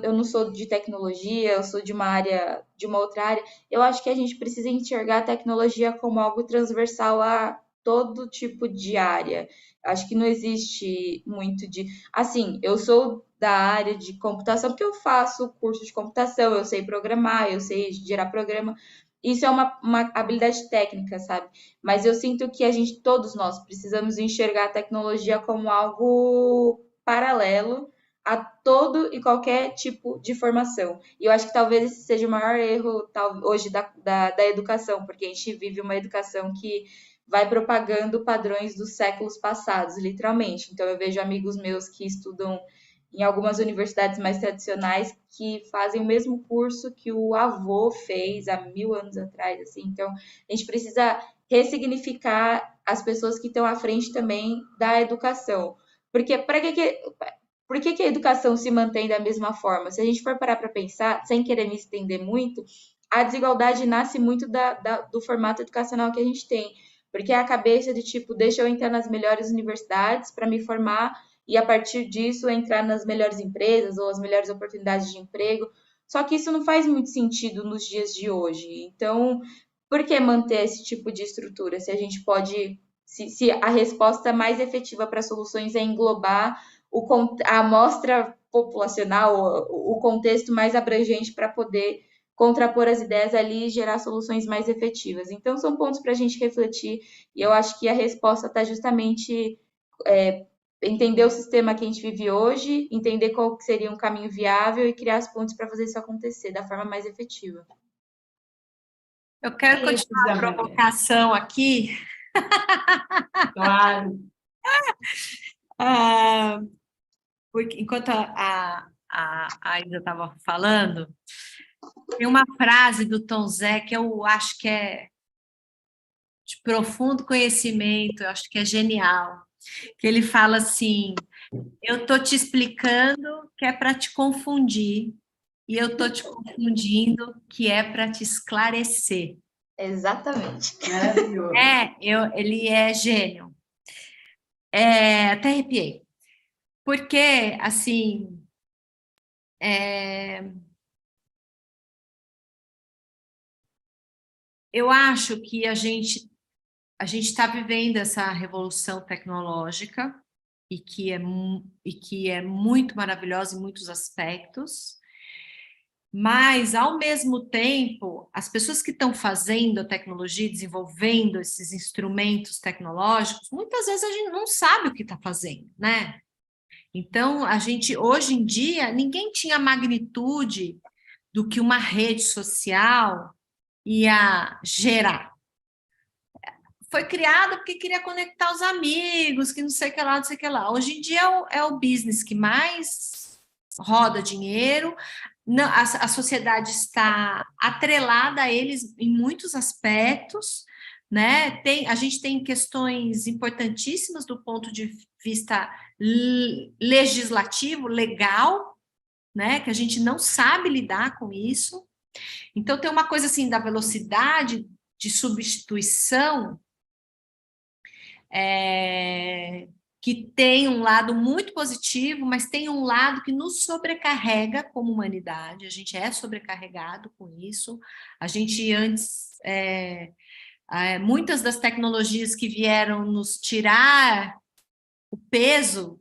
eu não sou de tecnologia, eu sou de uma outra área. Eu acho que a gente precisa enxergar a tecnologia como algo transversal a todo tipo de área. Acho que não existe muito de... Assim, eu sou da área de computação porque eu faço curso de computação, eu sei programar, eu sei gerar programa. Isso é uma habilidade técnica, sabe? Mas eu sinto que todos nós, precisamos enxergar a tecnologia como algo paralelo a todo e qualquer tipo de formação. E eu acho que talvez esse seja o maior erro hoje da educação, porque a gente vive uma educação que vai propagando padrões dos séculos passados, literalmente. Então, eu vejo amigos meus que estudam em algumas universidades mais tradicionais que fazem o mesmo curso que o avô fez há 1000 anos atrás, assim. Então, a gente precisa ressignificar as pessoas que estão à frente também da educação. Porque por que a educação se mantém da mesma forma? Se a gente for parar para pensar, sem querer me estender muito, a desigualdade nasce muito do formato educacional que a gente tem. Porque é a cabeça de tipo, deixa eu entrar nas melhores universidades para me formar e a partir disso entrar nas melhores empresas ou as melhores oportunidades de emprego. Só que isso não faz muito sentido nos dias de hoje. Então, por que manter esse tipo de estrutura? Se a gente pode, se a resposta mais efetiva para soluções é englobar a amostra populacional, o contexto mais abrangente para poder contrapor as ideias ali e gerar soluções mais efetivas. Então, são pontos para a gente refletir e eu acho que a resposta está justamente entender o sistema que a gente vive hoje, entender qual seria um caminho viável e criar as pontes para fazer isso acontecer da forma mais efetiva. Eu quero continuar a provocação aqui. Claro. Porque enquanto a Isa estava falando, Tem uma frase do Tom Zé que eu acho que é de profundo conhecimento, eu acho que é genial, que ele fala assim: eu tô te explicando que é para te confundir, e eu tô te confundindo que é para te esclarecer. Exatamente. Maravilhoso. Ele é gênio. Até arrepiei. Porque, assim, eu acho que a gente está vivendo essa revolução tecnológica e que é muito maravilhosa em muitos aspectos, mas, ao mesmo tempo, as pessoas que estão fazendo a tecnologia, desenvolvendo esses instrumentos tecnológicos, muitas vezes a gente não sabe o que está fazendo, né? Então, hoje em dia, ninguém tinha a magnitude do que uma rede social ia gerar. Foi criada porque queria conectar os amigos, que não sei o que lá, não sei o que lá. Hoje em dia é o business que mais roda dinheiro, a sociedade está atrelada a eles em muitos aspectos, né? A gente tem questões importantíssimas do ponto de vista legislativo, legal, né? Que a gente não sabe lidar com isso. Então, tem uma coisa assim da velocidade de substituição, que tem um lado muito positivo, mas tem um lado que nos sobrecarrega como humanidade. A gente é sobrecarregado com isso. A gente antes... muitas das tecnologias que vieram nos tirar o peso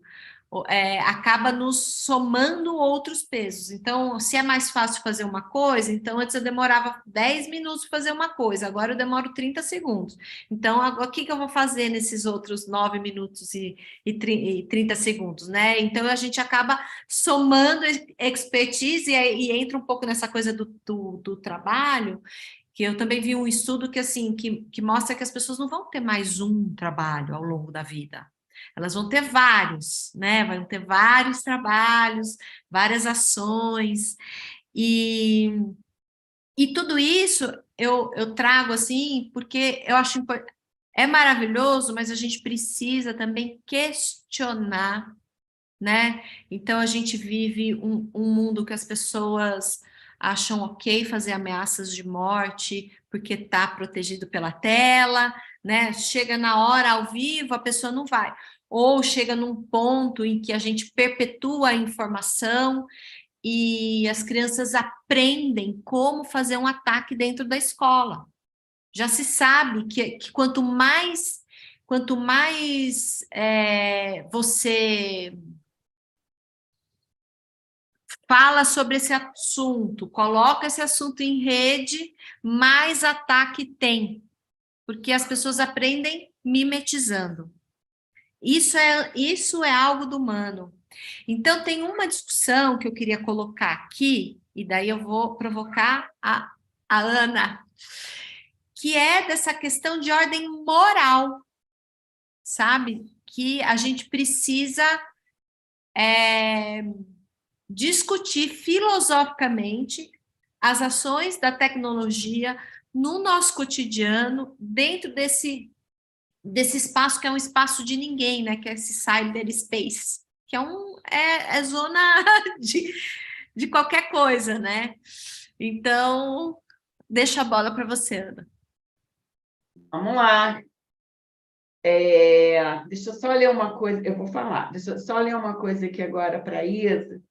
acaba nos somando outros pesos. Então, se é mais fácil fazer uma coisa, então antes eu demorava 10 minutos para fazer uma coisa, agora eu demoro 30 segundos. Então, agora, o que eu vou fazer nesses outros 9 minutos e 30 segundos, né? Então, a gente acaba somando expertise e entra um pouco nessa coisa do trabalho, que eu também vi um estudo que, assim, que mostra que as pessoas não vão ter mais um trabalho ao longo da vida. Elas vão ter vários, né? Vão ter vários trabalhos, várias ações. E tudo isso eu trago assim, porque eu acho é maravilhoso, mas a gente precisa também questionar, né? Então, a gente vive um mundo que as pessoas acham ok fazer ameaças de morte porque está protegido pela tela, né? Chega na hora, ao vivo, a pessoa não vai. Ou chega num ponto em que a gente perpetua a informação e as crianças aprendem como fazer um ataque dentro da escola. Já se sabe que quanto mais você fala sobre esse assunto, coloca esse assunto em rede, mais ataque tem, porque as pessoas aprendem mimetizando. Isso é algo do humano. Então, tem uma discussão que eu queria colocar aqui, e daí eu vou provocar a Ana, que é dessa questão de ordem moral, sabe? Que a gente precisa discutir filosoficamente as ações da tecnologia no nosso cotidiano, dentro desse espaço que é um espaço de ninguém, né? Que é esse cyberspace, que é zona de qualquer coisa, né? Então, deixo a bola para você, Ana. Vamos lá. Deixa eu só ler uma coisa, eu vou falar. Deixa eu só ler uma coisa aqui agora para a Isa.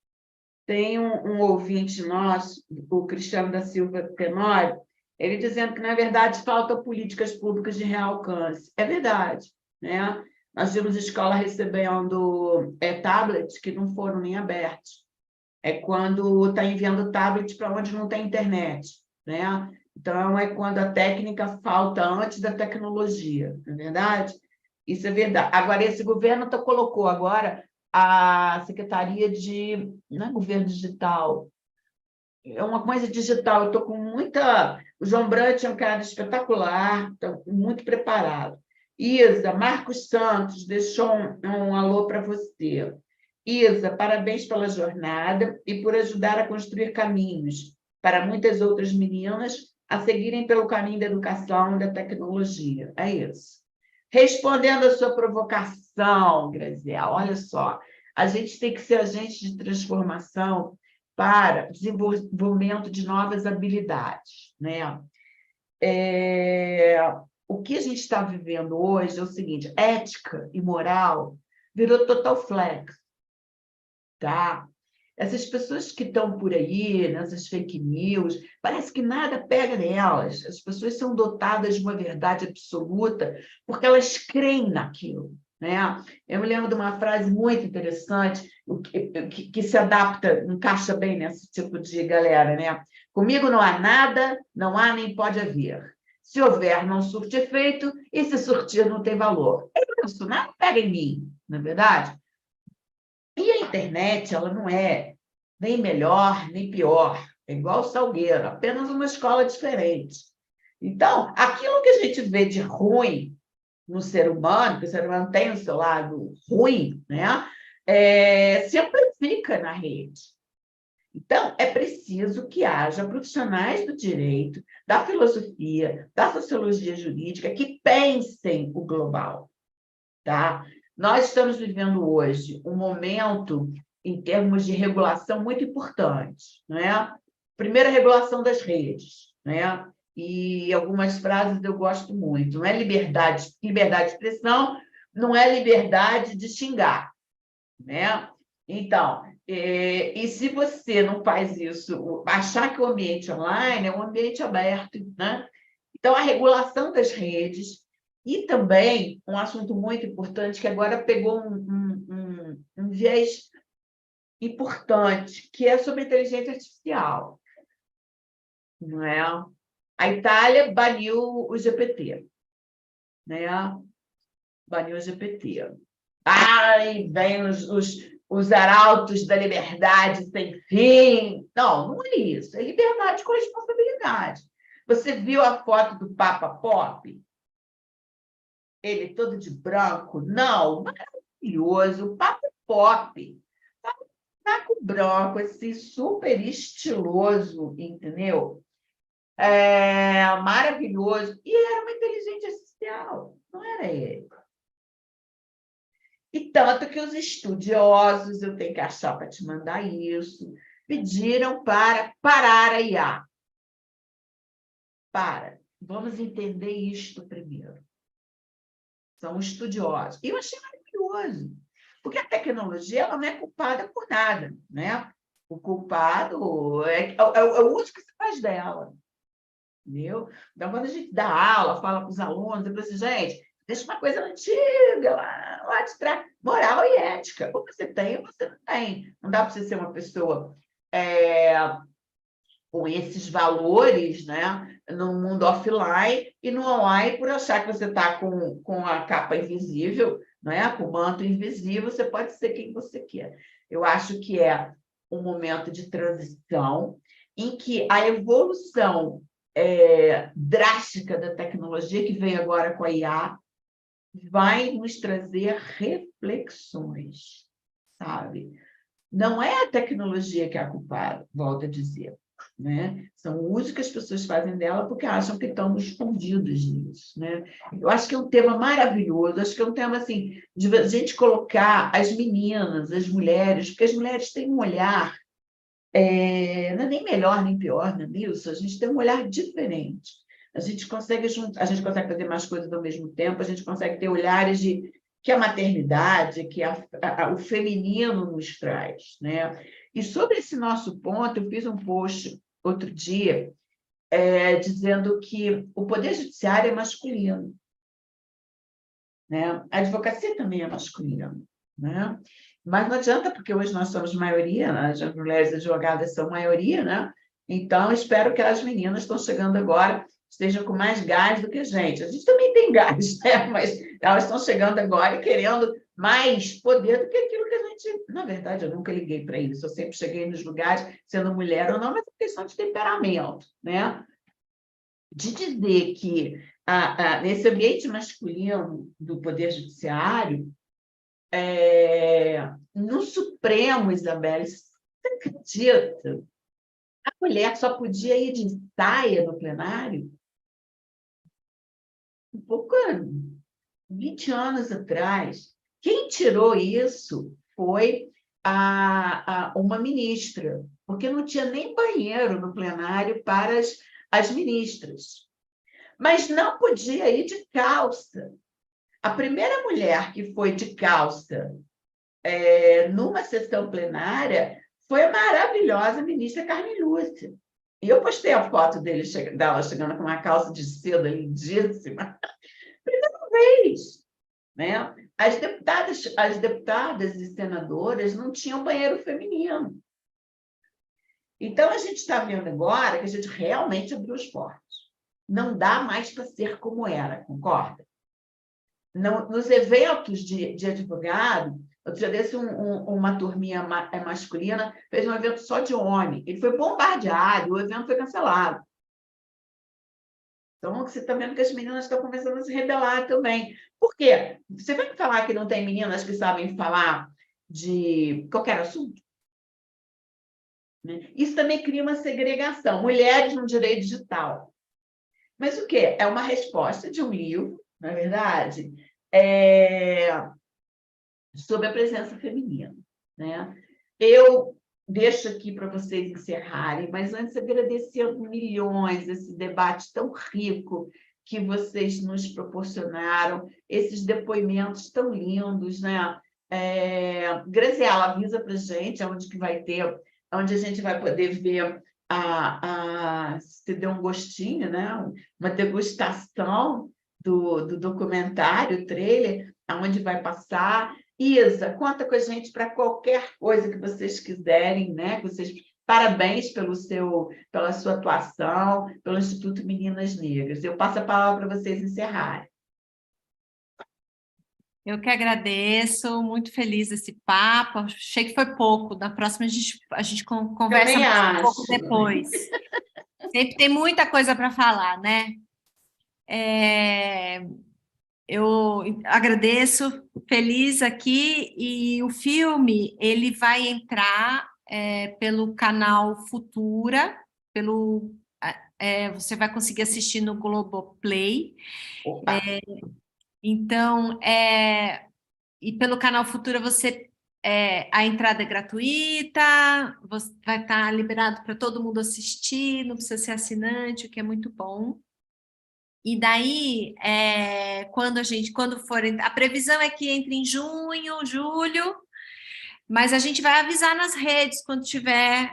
Tem um ouvinte nosso, o Cristiano da Silva Tenório, ele dizendo que, na verdade, faltam políticas públicas de real alcance. É verdade, né? Nós vimos escola recebendo tablets que não foram nem abertos. É quando está enviando tablet para onde não tem internet, né? Então, é quando a técnica falta antes da tecnologia, não é verdade? Isso é verdade. Agora, esse governo colocou agora a Secretaria de... Não é governo digital, é uma coisa digital. Eu estou com muita... O João Brant é um cara espetacular, estou muito preparado. Isa, Marcos Santos deixou um alô para você. Isa, parabéns pela jornada e por ajudar a construir caminhos para muitas outras meninas a seguirem pelo caminho da educação e da tecnologia. É isso. Respondendo à sua provocação, Graziela, olha só, a gente tem que ser agente de transformação para desenvolvimento de novas habilidades, né? O que a gente está vivendo hoje é o seguinte: ética e moral virou total flex, tá? Essas pessoas que estão por aí, nessas fake news, parece que nada pega nelas. As pessoas são dotadas de uma verdade absoluta porque elas creem naquilo, né? Eu me lembro de uma frase muito interessante que se adapta, encaixa bem nesse tipo de galera, né? Comigo não há nada, não há nem pode haver. Se houver, não surte efeito, e se surtir, não tem valor. É isso, nada pega em mim, não é verdade? E a internet, ela não é nem melhor, nem pior. É igual Salgueiro, apenas uma escola diferente. Então, aquilo que a gente vê de ruim no ser humano, que o ser humano tem o seu lado ruim, né? Se amplifica na rede. Então, é preciso que haja profissionais do direito, da filosofia, da sociologia jurídica, que pensem o global, tá? Nós estamos vivendo hoje um momento, em termos de regulação, muito importante, né? Primeiro, a regulação das redes, né? E algumas frases eu gosto muito. Não é liberdade de expressão, não é liberdade de xingar, né? Então, e se você não faz isso, achar que o ambiente online é um ambiente aberto, né? Então, a regulação das redes. E também um assunto muito importante, que agora pegou um viés importante, que é sobre inteligência artificial. Não é? A Itália baniu o GPT. Né? Baniu o GPT. Ai, vem os arautos da liberdade sem fim. Não, não é isso. É liberdade com responsabilidade. Você viu a foto do Papa Pop? Ele todo de branco? Não, maravilhoso, o Papa Pop. Taco branco, assim, super estiloso, entendeu? Maravilhoso. E era uma inteligência artificial, não era ele. E tanto que os estudiosos, eu tenho que achar para te mandar isso, pediram para parar a IA. Vamos entender isto primeiro. São estudiosos. E eu achei maravilhoso, porque a tecnologia ela não é culpada por nada, né? O culpado é o uso que se faz dela. Entendeu? Então, quando a gente dá aula, fala para os alunos, eu falo assim, gente, deixa uma coisa antiga lá de trás, moral e ética. Ou você tem ou você não tem. Não dá para você ser uma pessoa com esses valores, né, no mundo offline e no online, por achar que você está com a capa invisível, né, com o manto invisível, você pode ser quem você quer. Eu acho que é um momento de transição em que a evolução drástica da tecnologia, que vem agora com a IA, vai nos trazer reflexões, sabe? Não é a tecnologia que é a culpada, volto a dizer. Né? São o uso que as pessoas fazem dela porque acham que estamos escondidos nisso, né? Eu acho que é um tema maravilhoso, acho que é um tema assim, de a gente colocar as meninas, as mulheres, porque as mulheres têm um olhar, não é nem melhor nem pior, não é isso? A gente tem um olhar diferente. A gente consegue fazer mais coisas ao mesmo tempo, a gente consegue ter olhares que a maternidade, que o feminino nos traz, né? E sobre esse nosso ponto, eu fiz um post outro dia dizendo que o poder judiciário é masculino, né? A advocacia também é masculina, né? Mas não adianta, porque hoje nós somos maioria, né? As mulheres advogadas são maioria, né? Então, espero que as meninas estão chegando agora estejam com mais gás do que a gente. A gente também tem gás, né? Mas elas estão chegando agora e querendo mais poder do que aquilo que a gente... Na verdade, eu nunca liguei para isso. Eu sempre cheguei nos lugares, sendo mulher ou não, mas é questão de temperamento, né? De dizer que nesse ambiente masculino do Poder Judiciário, no Supremo, Isabel, você acredita A mulher só podia ir de saia no plenário um pouco 20 anos atrás. Quem tirou isso foi uma ministra, porque não tinha nem banheiro no plenário para as ministras. Mas não podia ir de calça. A primeira mulher que foi de calça numa sessão plenária foi a maravilhosa ministra Carmen Lúcia. E eu postei a foto dela chegando com uma calça de seda lindíssima. Primeira vez, né? As deputadas e senadoras não tinham banheiro feminino. Então, a gente está vendo agora que a gente realmente abriu os portos. Não dá mais para ser como era, concorda? Nos eventos de advogado, outro dia desse uma turminha masculina fez um evento só de homem. Ele foi bombardeado, o evento foi cancelado. Então, você está vendo que as meninas estão começando a se rebelar também. Por quê? Você vai me falar que não tem meninas que sabem falar de qualquer assunto? Isso também cria uma segregação. Mulheres no direito digital. Mas o quê? É uma resposta de um livro, na verdade, sobre a presença feminina, né? Eu deixo aqui para vocês encerrarem, mas antes agradecer milhões esse debate tão rico que vocês nos proporcionaram, esses depoimentos tão lindos, né? Graziela, avisa para a gente onde que vai ter, onde a gente vai poder ver se deu um gostinho, né? Uma degustação do documentário, o trailer, aonde vai passar. Isa, conta com a gente para qualquer coisa que vocês quiserem, né? Parabéns pela sua atuação, pelo Instituto Meninas Negras. Eu passo a palavra para vocês encerrarem. Eu que agradeço, muito feliz desse papo. Achei que foi pouco. Da próxima a gente conversa mais um pouco depois. Sempre tem muita coisa para falar, né? Eu agradeço, feliz aqui, e o filme ele vai entrar pelo canal Futura, você vai conseguir assistir no Globoplay. Então, e pelo canal Futura a entrada é gratuita, vai estar liberado para todo mundo assistir, não precisa ser assinante, o que é muito bom. E daí, quando for... A previsão é que entre em junho, julho, mas a gente vai avisar nas redes quando estiver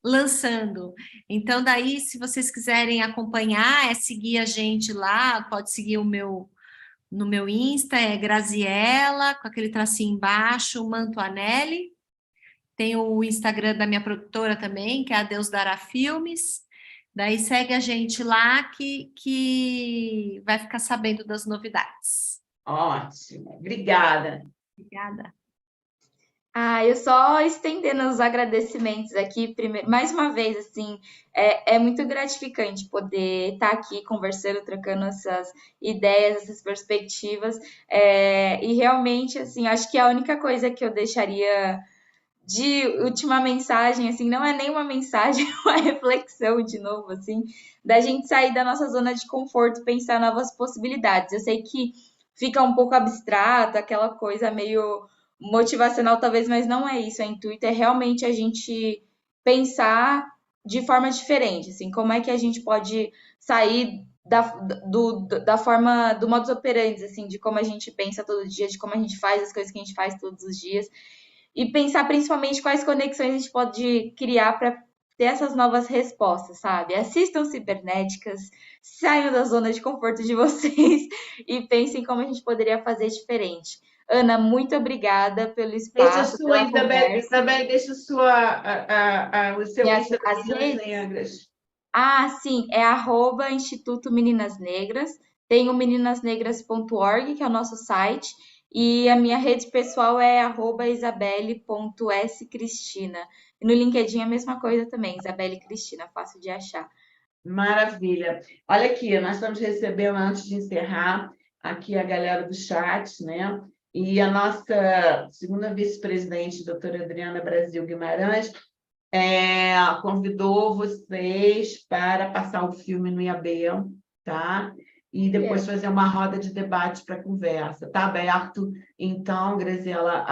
lançando. Então, daí, se vocês quiserem acompanhar, seguir a gente lá, pode seguir no meu Insta, Graziela, com aquele tracinho embaixo, Mantuanelli. Tem o Instagram da minha produtora também, que é a Deus Dará Filmes. Daí segue a gente lá que vai ficar sabendo das novidades. Ótimo, obrigada. Obrigada. Eu só estendendo os agradecimentos aqui, primeiro, mais uma vez, assim, é muito gratificante poder estar aqui conversando, trocando essas ideias, essas perspectivas, e realmente, assim, acho que a única coisa que eu deixaria de última mensagem, assim, não é nem uma mensagem, é uma reflexão, de novo, assim, da gente sair da nossa zona de conforto, pensar novas possibilidades. Eu sei que fica um pouco abstrato, aquela coisa meio motivacional, talvez, mas não é isso. O intuito é realmente a gente pensar de forma diferente, assim, como é que a gente pode sair da forma, do modus operandi, assim, de como a gente pensa todo dia, de como a gente faz as coisas que a gente faz todos os dias, e pensar principalmente quais conexões a gente pode criar para ter essas novas respostas, sabe? Assistam Cibernéticas, saiam da zona de conforto de vocês e pensem como a gente poderia fazer diferente. Ana, muito obrigada pelo espaço. Isabel, deixa o seu Insta das Meninas Negras. Sim, é @Instituto Meninas Negras. Tem o meninasnegras.org, que é o nosso site. E a minha rede pessoal é @isabelle.scristina. E no LinkedIn a mesma coisa também, Isabelle Cristina, fácil de achar. Maravilha. Olha aqui, nós estamos recebendo, antes de encerrar, aqui a galera do chat, né? E a nossa segunda vice-presidente, doutora Adriana Brasil Guimarães, convidou vocês para passar o filme no IAB, tá? E depois fazer uma roda de debate para conversa. Está aberto, então, Graziela,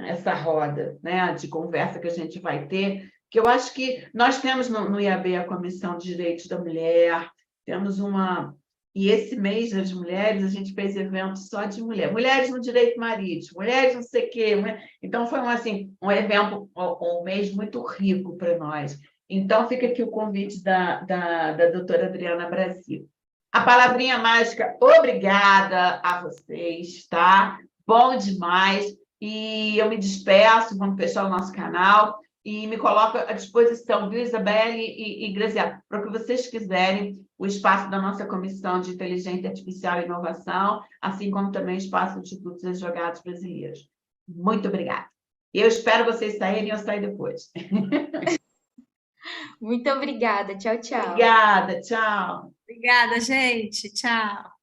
essa roda, né, de conversa que a gente vai ter, que eu acho que nós temos no IAB a Comissão de Direitos da Mulher, temos uma... E esse mês das mulheres, a gente fez evento só de mulher. Mulheres no direito marítimo, mulheres não sei o quê. Então, foi um evento, um mês muito rico para nós. Então, fica aqui o convite da doutora Adriana Brasil. A palavrinha mágica, obrigada a vocês, tá? Bom demais. E eu me despeço, vamos fechar o nosso canal e me coloco à disposição, viu, Isabelle e Graziela, para o que vocês quiserem, o espaço da nossa Comissão de Inteligência Artificial e Inovação, assim como também o espaço do Instituto dos Advogados Brasileiros. Muito obrigada. E eu espero vocês saírem e eu sair depois. Muito obrigada. Tchau, tchau. Obrigada, tchau. Obrigada, gente. Tchau.